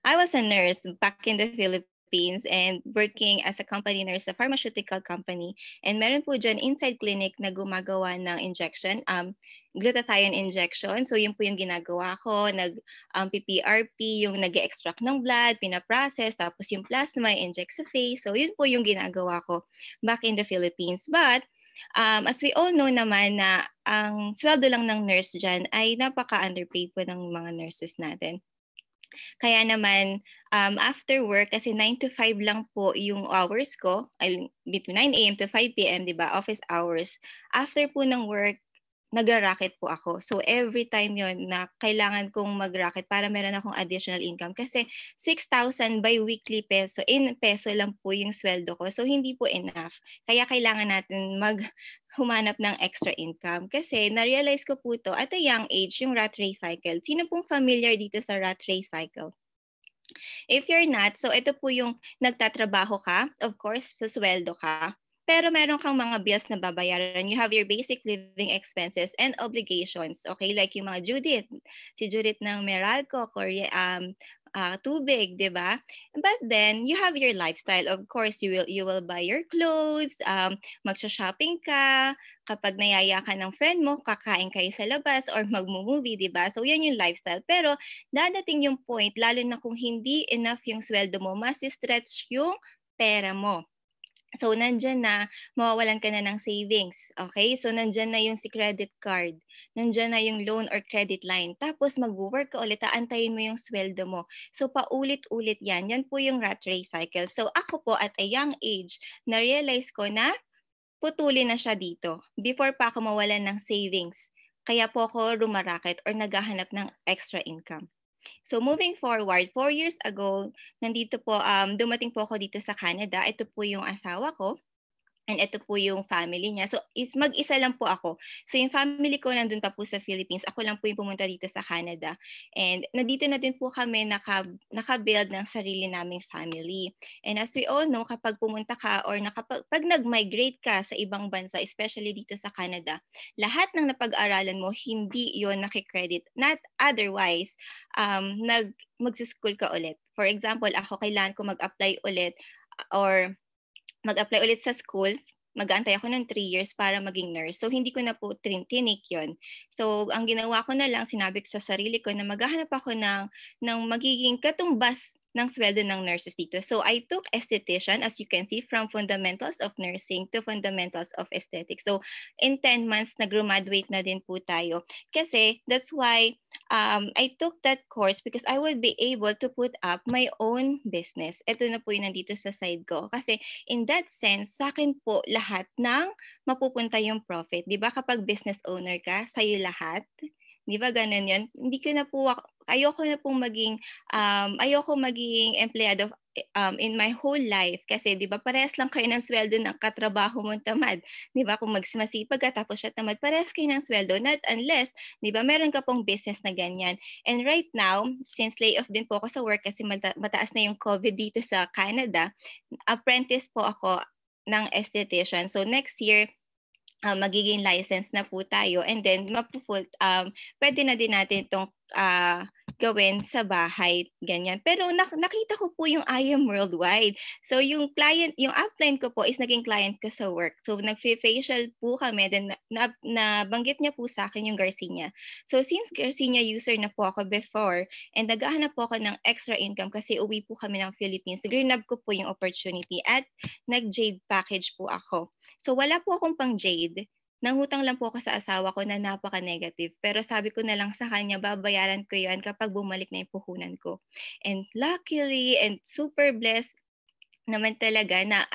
S5: I was a nurse back in the Philippines Philippines and working as a company nurse sa pharmaceutical company. And meron po dyan inside clinic na gumagawa ng injection, glutathione injection. So yun po yung ginagawa ko, PPRP, yung nag-extract ng blood, pinaprocess, tapos yung plasma, inject sa face. So yun po yung ginagawa ko back in the Philippines. But as we all know naman na ang sweldo lang ng nurse dyan ay napaka-underpaid po ng mga nurses natin. Kaya naman, after work, kasi 9 to 5 lang po yung hours ko, between 9 a.m. to 5 p.m., di ba, office hours. After po ng work, nagra-racket po ako. So every time yon na kailangan kong mag-racket para meron akong additional income. Kasi 6,000 by weekly peso, in peso lang po yung sweldo ko. So hindi po enough. Kaya kailangan natin humanap ng extra income. Kasi na-realize ko po to at a young age, yung rat race cycle. Sino pong familiar dito sa rat race cycle? If you're not, so ito po yung nagtatrabaho ka, of course, sa sweldo ka. Pero meron kang mga bills na babayaran. You have your basic living expenses and obligations. Okay, like yung mga Judith. Si Judith ng Meralco, tubig, di ba? But then, you have your lifestyle. Of course, you will buy your clothes, magsha-shopping ka, kapag nayaya ka ng friend mo, kakain kayo sa labas or magmo-movie, di ba? So, yan yung lifestyle. Pero, dadating yung point, lalo na kung hindi enough yung sweldo mo, mas-stretch yung pera mo. So, nandyan na, mawawalan ka na ng savings. Okay? So, nandyan na yung si credit card. Nandyan na yung loan or credit line. Tapos, mag-work ka ulit, aantayin mo yung sweldo mo. So, paulit-ulit yan. Yan po yung rat race cycle. So, ako po at a young age, na-realize ko na putulin na siya dito. Before pa ako mawalan ng savings. Kaya po ako rumaraket or naghahanap ng extra income. So moving forward, 4 years ago, dumating po ako dito sa Canada. Ito po yung asawa ko. And ito po yung family niya. So, mag-isa lang po ako. So, yung family ko nandun pa po sa Philippines. Ako lang po yung pumunta dito sa Canada. And nandito na din po kami naka-build ng sarili naming family. And as we all know, kapag pumunta ka or pag nag-migrate ka sa ibang bansa, especially dito sa Canada, lahat ng napag-aralan mo, hindi yon nakikredit. Not otherwise, mag-school ka ulit. For example, ako kailangan ko mag-apply ulit or mag-apply ulit sa school, mag-aantay ako ng 3 years para maging nurse. So, hindi ko na po tinik yun. So, ang ginawa ko na lang, sinabi ko sa sarili ko na maghahanap ako ng magiging katumbas ng sweldo ng nurses dito. So, I took esthetician, as you can see, from fundamentals of nursing to fundamentals of aesthetics. So, in 10 months, nag-graduate na din po tayo. Kasi, that's why I took that course because I would be able to put up my own business. Ito na po yung nandito sa side ko. Kasi, in that sense, sa akin po lahat ng mapupunta yung profit. Di ba kapag business owner ka, sa'yo lahat? Di ba ganun yun? Hindi ko na po, ayoko na pong ayoko maging empleyado in my whole life. Kasi di ba parehas lang kayo ng sweldo ng katrabaho mong tamad. Di ba kung masipag ka tapos siya tamad, parehas kayo ng sweldo. Not unless, di ba meron ka pong business na ganyan. And right now, since layoff din po ako sa work kasi mataas na yung COVID dito sa Canada, apprentice po ako ng esthetician. So next year, magiging license na po tayo and then pwede na din natin itong gawin sa bahay, ganyan. Pero nakita ko po yung I Am Worldwide. So yung upline ko po is naging client ko sa work. So nag-facial po kami, then nabanggit niya po sa akin yung Garcinia. So since Garcinia user na po ako before and naghahanap po ako ng extra income kasi uwi po kami ng Philippines, grinab ko po yung opportunity at nag-Jade package po ako. So wala po akong pang Jade. Nangutang lang po ako sa asawa ko na napaka-negative. Pero sabi ko na lang sa kanya, babayaran ko yan kapag bumalik na yung puhunan ko. And luckily and super blessed naman talaga na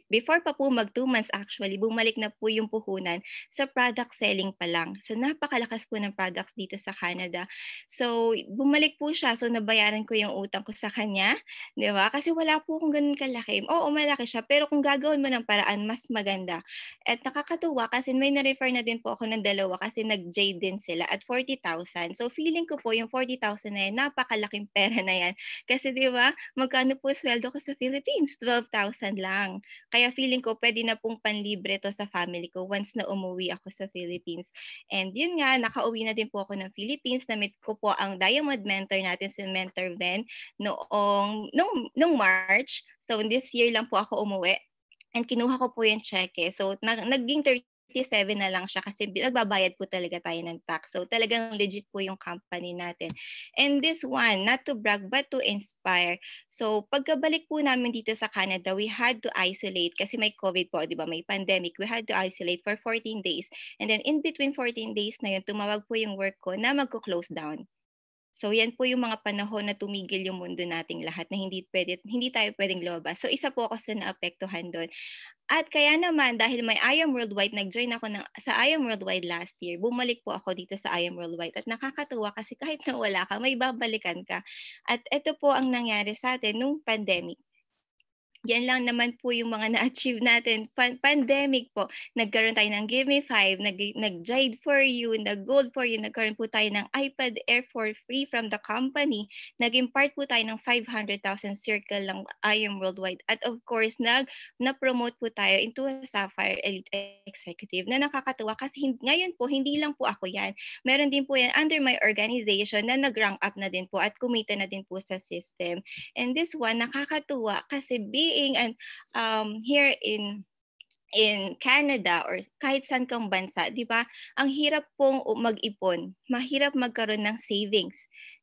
S5: before pa po 2 months actually, bumalik na po yung puhunan sa product selling pa lang. So napakalakas po ng products dito sa Canada. So bumalik po siya. So nabayaran ko yung utang ko sa kanya. Di ba? Kasi wala po akong ganun kalaki. Oo, malaki siya. Pero kung gagawin mo ng paraan, mas maganda. At nakakatuwa kasi may na-refer na din po ako ng 2 kasi nag-Jade din sila at 40,000. So feeling ko po yung 40,000 na yan, napakalaking pera na yan. Kasi di ba, magkano po sweldo ko sa Philippines? Philippines, 12,000 lang. Kaya feeling ko pwede na pong panlibre to sa family ko once na umuwi ako sa Philippines. And yun nga, nakauwi na din po ako ng Philippines. Na-meet ko po ang Diamond Mentor natin, si Mentor Ben, nung March. So this year lang po ako umuwi. And kinuha ko po yung cheque. So naging 37 na lang siya kasi nagbabayad po talaga tayo ng tax. So talagang legit po yung company natin. And this one, not to brag but to inspire. So pagkabalik po namin dito sa Canada, we had to isolate kasi may COVID po, di ba? May pandemic. We had to isolate for 14 days. And then in between 14 days na yun, tumawag po yung work ko na magko-close down. So yan po yung mga panahon na tumigil yung mundo nating lahat na hindi tayo pwedeng lumabas. So isa po ako sa naapektuhan doon. At kaya naman dahil may I Am Worldwide, nag-join ako sa I Am Worldwide last year. Bumalik po ako dito sa I Am Worldwide at nakakatuwa kasi kahit nawala ka, may babalikan ka. At ito po ang nangyari sa atin nung pandemic. Yan lang naman po yung mga na-achieve natin. Pandemic po. Nagkaroon tayo ng Give Me 5, nag-Jide for You, nag-Gold for You, nagkaroon po tayo ng iPad Air for free from the company. Naging part po tayo ng 500,000 circle ng I Am Worldwide. At of course, na-promote po tayo into a Sapphire Elite Executive na nakakatuwa kasi ngayon po, hindi lang po ako yan. Meron din po yan under my organization na nag-rank up na din po at kumita na din po sa system. And this one, nakakatuwa kasi being here in Canada or kahit saan kang bansa, di ba? Ang hirap pong mag-ipon. Mahirap magkaroon ng savings.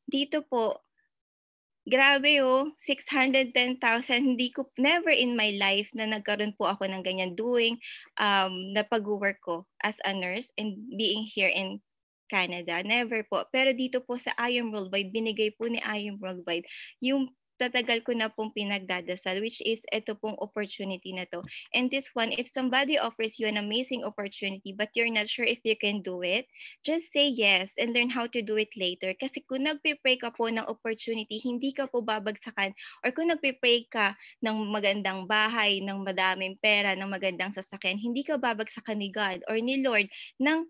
S5: Dito po, grabe 610,000. Never in my life na nagkaroon po ako ng ganyan doing na pag-work ko as a nurse and being here in Canada. Never po. Pero dito po sa I Am Worldwide, binigay po ni I Am Worldwide yung tatagal ko na pong pinagdadasal, which is ito pong opportunity na to. And this one, if somebody offers you an amazing opportunity but you're not sure if you can do it, just say yes and learn how to do it later. Kasi kung nagpe-pray ka po ng opportunity, hindi ka po babagsakan. Or kung nagpe-pray ka ng magandang bahay, ng madaming pera, ng magandang sasakyan, hindi ka babagsakan ni God or ni Lord ng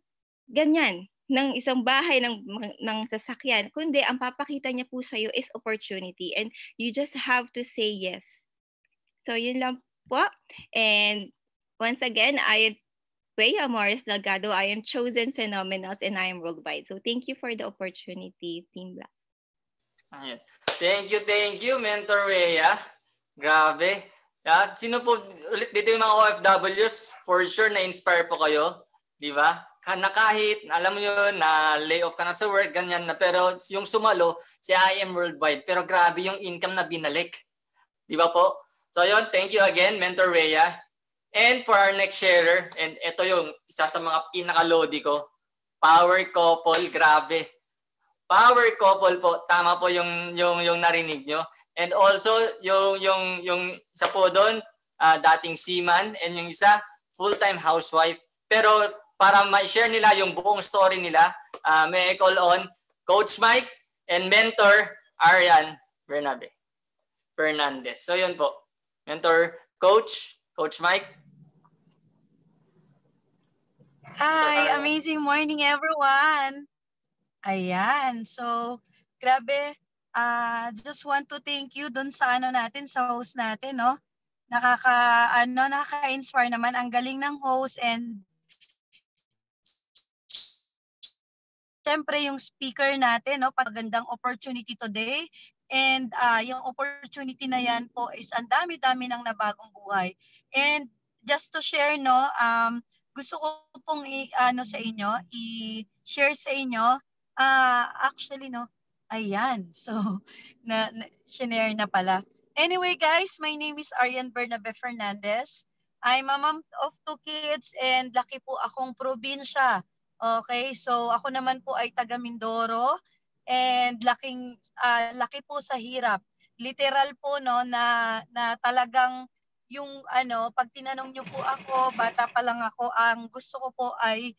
S5: ganyan, ng isang bahay, ng sasakyan, kundi ang papakita niya po sa iyo is opportunity and you just have to say yes. So yun lang po. And once again, I am Bea Morris Delgado. I am chosen phenomenals and I am worldwide. So thank you for the opportunity, Team Black.
S1: Thank you, Mentor Bea. Grabe. Sino po ulit dito yung mga OFWs? For sure na-inspire po kayo. Di ba? Na kahit, alam mo yun, na layoff ka na sa work, ganyan na. Pero yung sumalo, si I Am Worldwide. Pero grabe yung income na binalik. Di ba po? So yun, thank you again, Mentor Rhea. And for our next sharer, and ito yung isa sa mga pinaka-lodi ko, Power Couple, grabe. Power Couple po, tama po yung narinig nyo. And also, yung isa po doon, dating seaman, and yung isa, full-time housewife. Pero para ma-share nila yung buong story nila, may I call on Coach Mike and Mentor Arian Fernandez. So yun po. Mentor Coach Mike.
S6: Hi, amazing morning everyone. Ayan, so grabe, just want to thank you dun sa sa host natin, no? Nakaka-inspire naman, ang galing ng host and siyempre yung speaker natin, no, pagandang opportunity today. And yung opportunity na yan po is ang dami-dami ng nabagong buhay. And just to share, no, gusto ko pong i-share sa inyo. Actually, no, ayan. So, share na pala. Anyway, guys, my name is Arian Bernabe Fernandez. I'm a mom of 2 kids and laki po akong probinsya. Okay, so ako naman po ay taga Mindoro and laki po sa hirap. Literal po, no, na talagang yung pag tinanong niyo po ako, bata pa lang ako, ang gusto ko po ay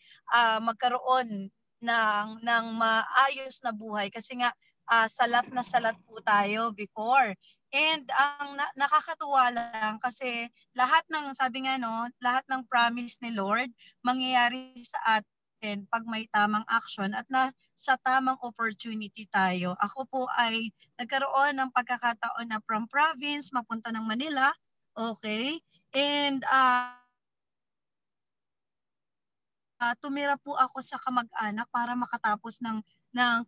S6: magkaroon ng maayos na buhay kasi nga salat na salat po tayo before. And ang nakakatuwa lang kasi lahat ng sabi nga, no, lahat ng promise ni Lord mangyayari sa atin natin pag may tamang action at sa tamang opportunity tayo. Ako po ay nagkaroon ng pagkakataon na from province, mapunta ng Manila. Okay? And tumira po ako sa kamag-anak para makatapos ng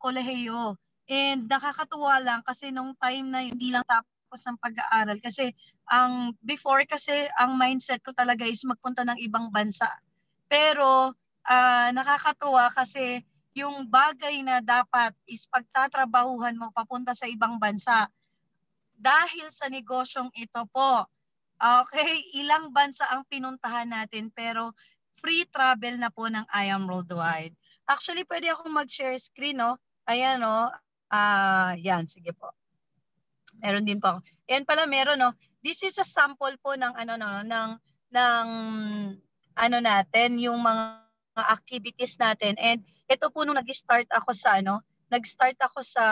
S6: kolehiyo. And nakakatuwa lang kasi nung time na hindi lang tapos ng pag-aaral kasi before kasi ang mindset ko talaga is magpunta ng ibang bansa. Pero nakakatuwa kasi yung bagay na dapat is pagtatrabahuhan mo papunta sa ibang bansa dahil sa negosyong ito po. Okay, ilang bansa ang pinuntahan natin pero free travel na po ng I Am Worldwide. Actually, pwede akong mag-share screen, no? Ayan, no? Yan, sige po. Meron din po. Yan pala meron, no? This is a sample po ng ano natin, yung mga activities natin. And ito po nung nag-start ako sa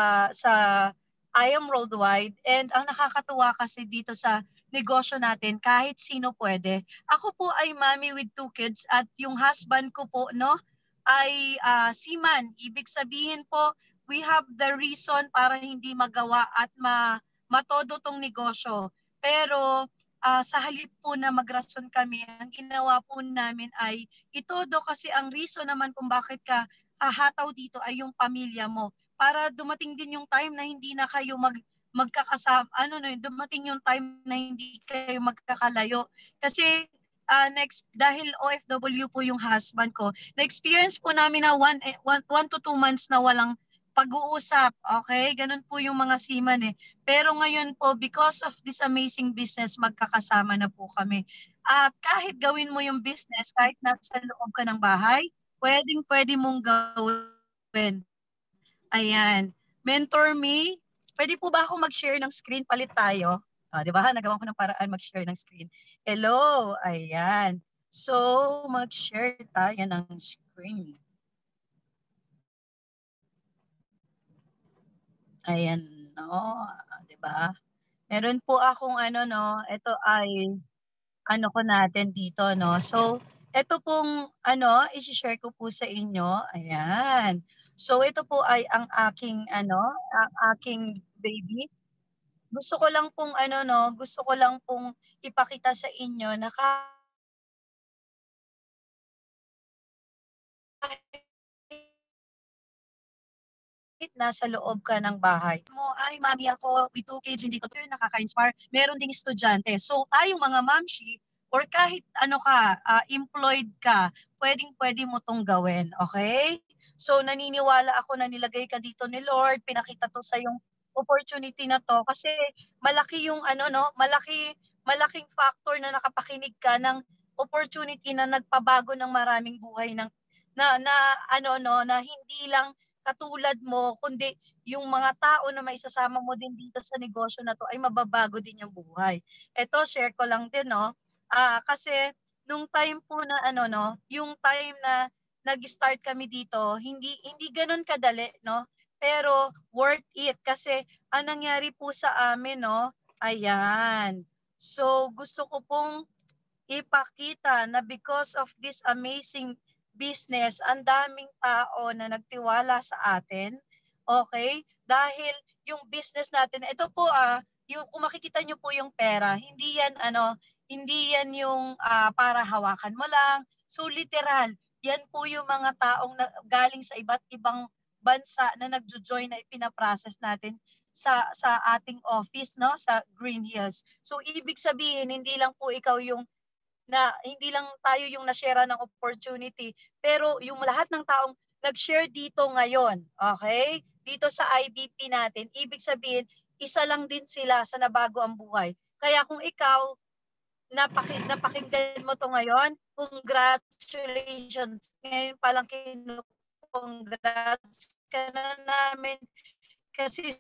S6: I Am Worldwide. And ang nakakatuwa kasi dito sa negosyo natin, kahit sino pwede. Ako po ay mommy with 2 kids at yung husband ko po, no, ay seaman. Ibig sabihin po, we have the reason para hindi magawa at matodo tong negosyo. Pero sa halip po na magrason kami, ang ginawa po namin ay itodo kasi ang reason naman kung bakit ka hahataw dito ay yung pamilya mo. Para dumating din yung time na hindi na kayo magkakasama, dumating yung time na hindi kayo magkakalayo. Kasi dahil OFW po yung husband ko, na-experience po namin na 1 to 2 months na walang pag-uusap. Okay? Ganun po yung mga seaman eh. Pero ngayon po, because of this amazing business, magkakasama na po kami. At kahit gawin mo yung business, kahit nasa loob ka ng bahay, pwede mong gawin. Ayan. Mentor Me, pwede po ba ako mag-share ng screen? Palit tayo. Di ba? Nagawa ko ng paraan mag-share ng screen. Hello. Ayan. So, mag-share tayo ng screen. Ayan, no? Di ba? Meron po akong ito ay ko natin dito, no? So, ito pong i-share ko po sa inyo. Ayan. So, ito po ay ang aking baby. Gusto ko lang pong ipakita sa inyo na nasa loob ka ng bahay mo, ay mami ako with 2 kids, hindi ko nakaka-inspire. Meron ding estudyante. So tayong mga mamshi or kahit employed ka, pwede mo tong gawin. Okay? So naniniwala ako na nilagay ka dito ni Lord, pinakita to sa yung opportunity na to kasi malaki yung malaking factor na nakapakinig ka ng opportunity na nagpabago ng maraming buhay na hindi lang katulad mo, kundi yung mga tao na maisasama mo din dito sa negosyo na to ay mababago din yung buhay. Ito, share ko lang din, no? Kasi nung time po na yung time na nag-start kami dito, hindi ganoon kadali, no? Pero worth it kasi ang nangyari po sa amin, no? Ayan. So, gusto ko pong ipakita na because of this amazing business, ang daming tao na nagtiwala sa atin. Okay? Dahil yung business natin, ito po yung kung makikita niyo po yung pera, hindi yan yung para hawakan mo lang. So literal, yan po yung mga taong galing sa iba't ibang bansa na nagjo-join na ipinaprocess natin sa ating office, no, sa Green Hills. So ibig sabihin, hindi lang po ikaw hindi lang tayo yung na-share ng opportunity, pero yung lahat ng taong nag-share dito ngayon, okay? Dito sa IBP natin, ibig sabihin, isa lang din sila sa nabago ang buhay. Kaya kung ikaw, napakinggan mo to ngayon, congratulations. Ngayon palang congrats ka na namin kasi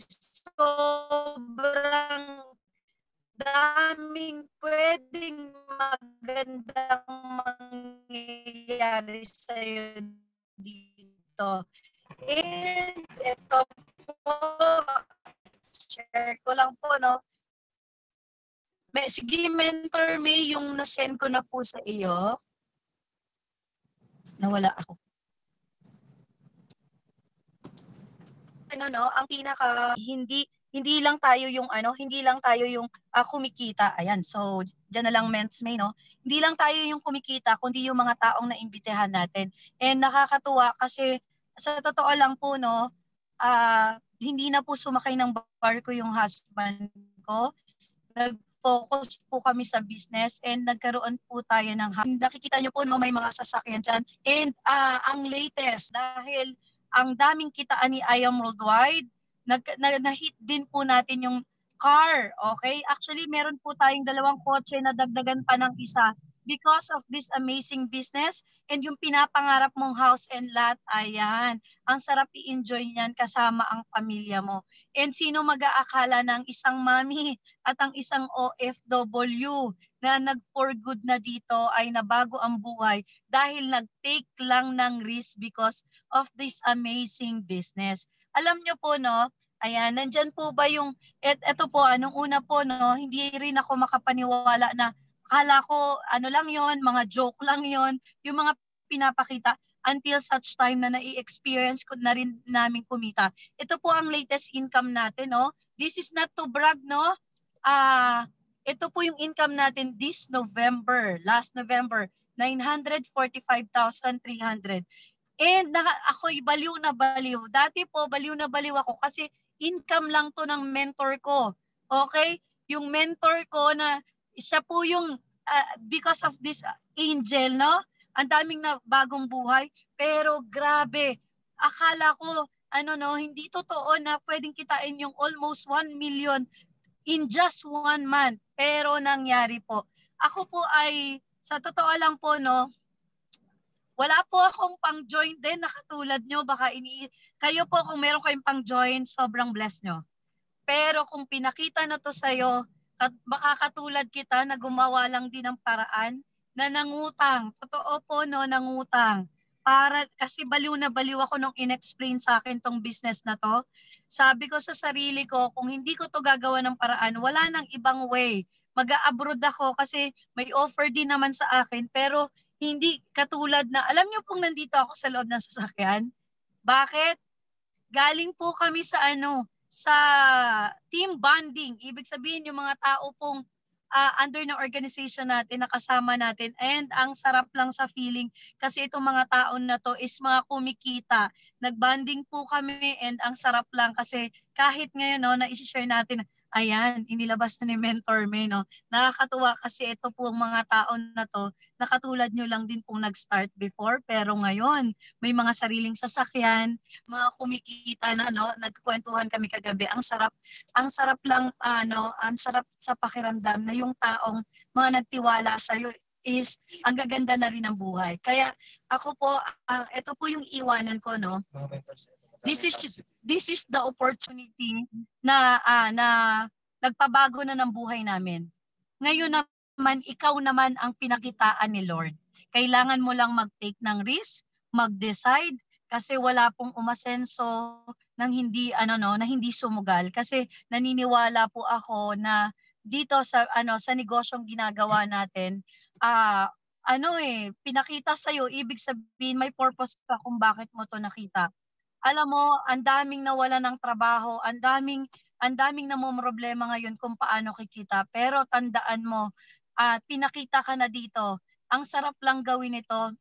S6: sobrang daming pwedeng magandang mangyayari sa'yo dito. And ito po, share ko lang po, no? Sige, Mentor May, yung na-send ko na po sa iyo. Nawala ako. natin ang pinaka hindi lang tayo yung kumikita. Ayan. So diyan na lang Ments May Hindi lang tayo yung kumikita kundi yung mga taong naimbitahan natin. And nakakatuwa kasi sa totoo lang po hindi na po sumakay ng barko yung husband ko. Nag-focus po kami sa business and nagkaroon po tayo ng nakikita nyo po may mga sasakyan dyan. And ang latest, dahil ang daming kitaan ni I Am Worldwide, na-hit din po natin yung car. Okay? Actually, meron po tayong 2 kotse na dagdagan pa ng isa because of this amazing business and yung pinapangarap mong house and lot, ayan. Ang sarap i-enjoy niyan kasama ang pamilya mo. And sino mag-aakala ng isang mami at ang isang OFW na nag-for good na dito ay nabago ang buhay dahil nag-take lang ng risk because of this amazing business. Alam nyo po, ayan, nandyan po ba yung, eto po, nung una po, hindi rin ako makapaniwala na akala ko, lang yon, mga joke lang yon, yung mga pinapakita until such time na nai-experience ko na rin namin kumita. Ito po ang latest income natin, This is not to brag, ito po yung income natin this November, last November, 945,300. And ako'y baliw na baliw. Dati po, baliw na baliw ako kasi income lang to ng mentor ko. Okay? Yung mentor ko na siya po yung because of this angel, ang daming na bagong buhay. Pero grabe, akala ko, hindi totoo na pwedeng kitain yung almost 1 million in just 1 month. Pero nangyari po. Ako po ay, sa totoo lang po, wala po akong pang-join din na katulad nyo. Kayo po kung meron kayong pang-join, sobrang bless nyo. Pero kung pinakita na to sa'yo, baka katulad kita na gumawa lang din ng paraan na nangutang. Totoo po, nangutang. Kasi baliw na baliw ako nung in-explain sa akin tong business na to. Sabi ko sa sarili ko, kung hindi ko to gagawa ng paraan, wala nang ibang way. Mag-a-abroad ako kasi may offer din naman sa akin. Pero hindi katulad na, alam nyo pong nandito ako sa loob ng sasakyan? Bakit? Galing po kami sa sa team bonding. Ibig sabihin yung mga tao pong under ng organization natin, nakasama natin. And ang sarap lang sa feeling kasi itong mga tao na to is mga kumikita. Nagbanding po kami and ang sarap lang kasi kahit ngayon na isi-share natin, ayan, inilabas na ni Mentor May, Nakakatuwa kasi ito po ang mga tao na to, nakatulad nyo lang din pong nag-start before, pero ngayon, may mga sariling sasakyan, mga kumikita na, nagkwentuhan kami kagabi. Ang sarap lang, ang sarap sa pakiramdam na yung taong mga nagtiwala sa'yo is ang gaganda na rin ng buhay. Kaya ako po, ito po yung iwanan ko, This is the opportunity na nagpabago na ng buhay namin. Ngayon naman, ikaw naman ang pinakitaan ni Lord. Kailangan mo lang mag-take ng risk, mag-decide, kasi wala pong umasenso ng hindi na hindi sumugal. Kasi naniniwala po ako na dito sa negosyong ginagawa natin, pinakita sa iyo, ibig sabihin may purpose ka kung bakit mo to nakita. Alam mo, ang daming nawala ng trabaho, ang daming namomroblema ngayon kung paano kikita. Pero tandaan mo, pinakita ka na dito. Ang sarap lang gawin ito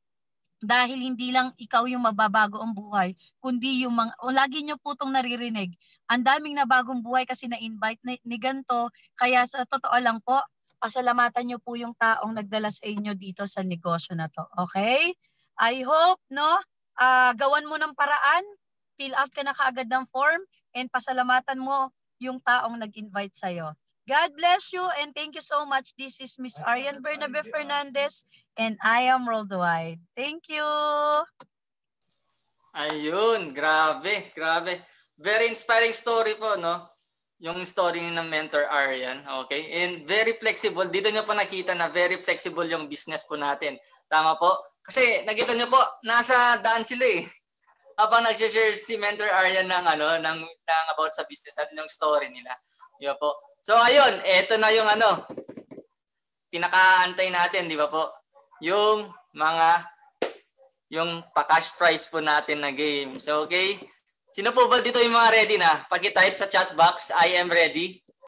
S6: dahil hindi lang ikaw yung mababago ang buhay, kundi yung lagi nyo po itong naririnig. Ang daming na bagong buhay kasi na-invite ni ganito. Kaya sa totoo lang po, pasalamatan nyo po yung taong nagdala sa inyo dito sa negosyo na to. Okay? I hope, gawan mo ng paraan, fill out ka na kaagad ng form, and pasalamatan mo yung taong nag-invite sa'yo. God bless you and thank you so much. This is Miss Arian Bernabe Fernandez and I Am Worldwide. Thank you!
S1: Ayun, grabe. Very inspiring story po, Yung story ng Mentor Arian, okay? And very flexible. Dito nyo po nakita na very flexible yung business po natin. Tama po? Kasi nakita nyo po, nasa daan sila eh. Habang nag-share si Mentor Arian ng about sa business natin, yung story nila. Di ba po? So ayun, eto na yung pinakaantay natin, di ba po? Yung pa-cash prize po natin na games. Okay?
S7: Sino po ba dito yung mga ready na? Pag-type sa chat box, I am ready.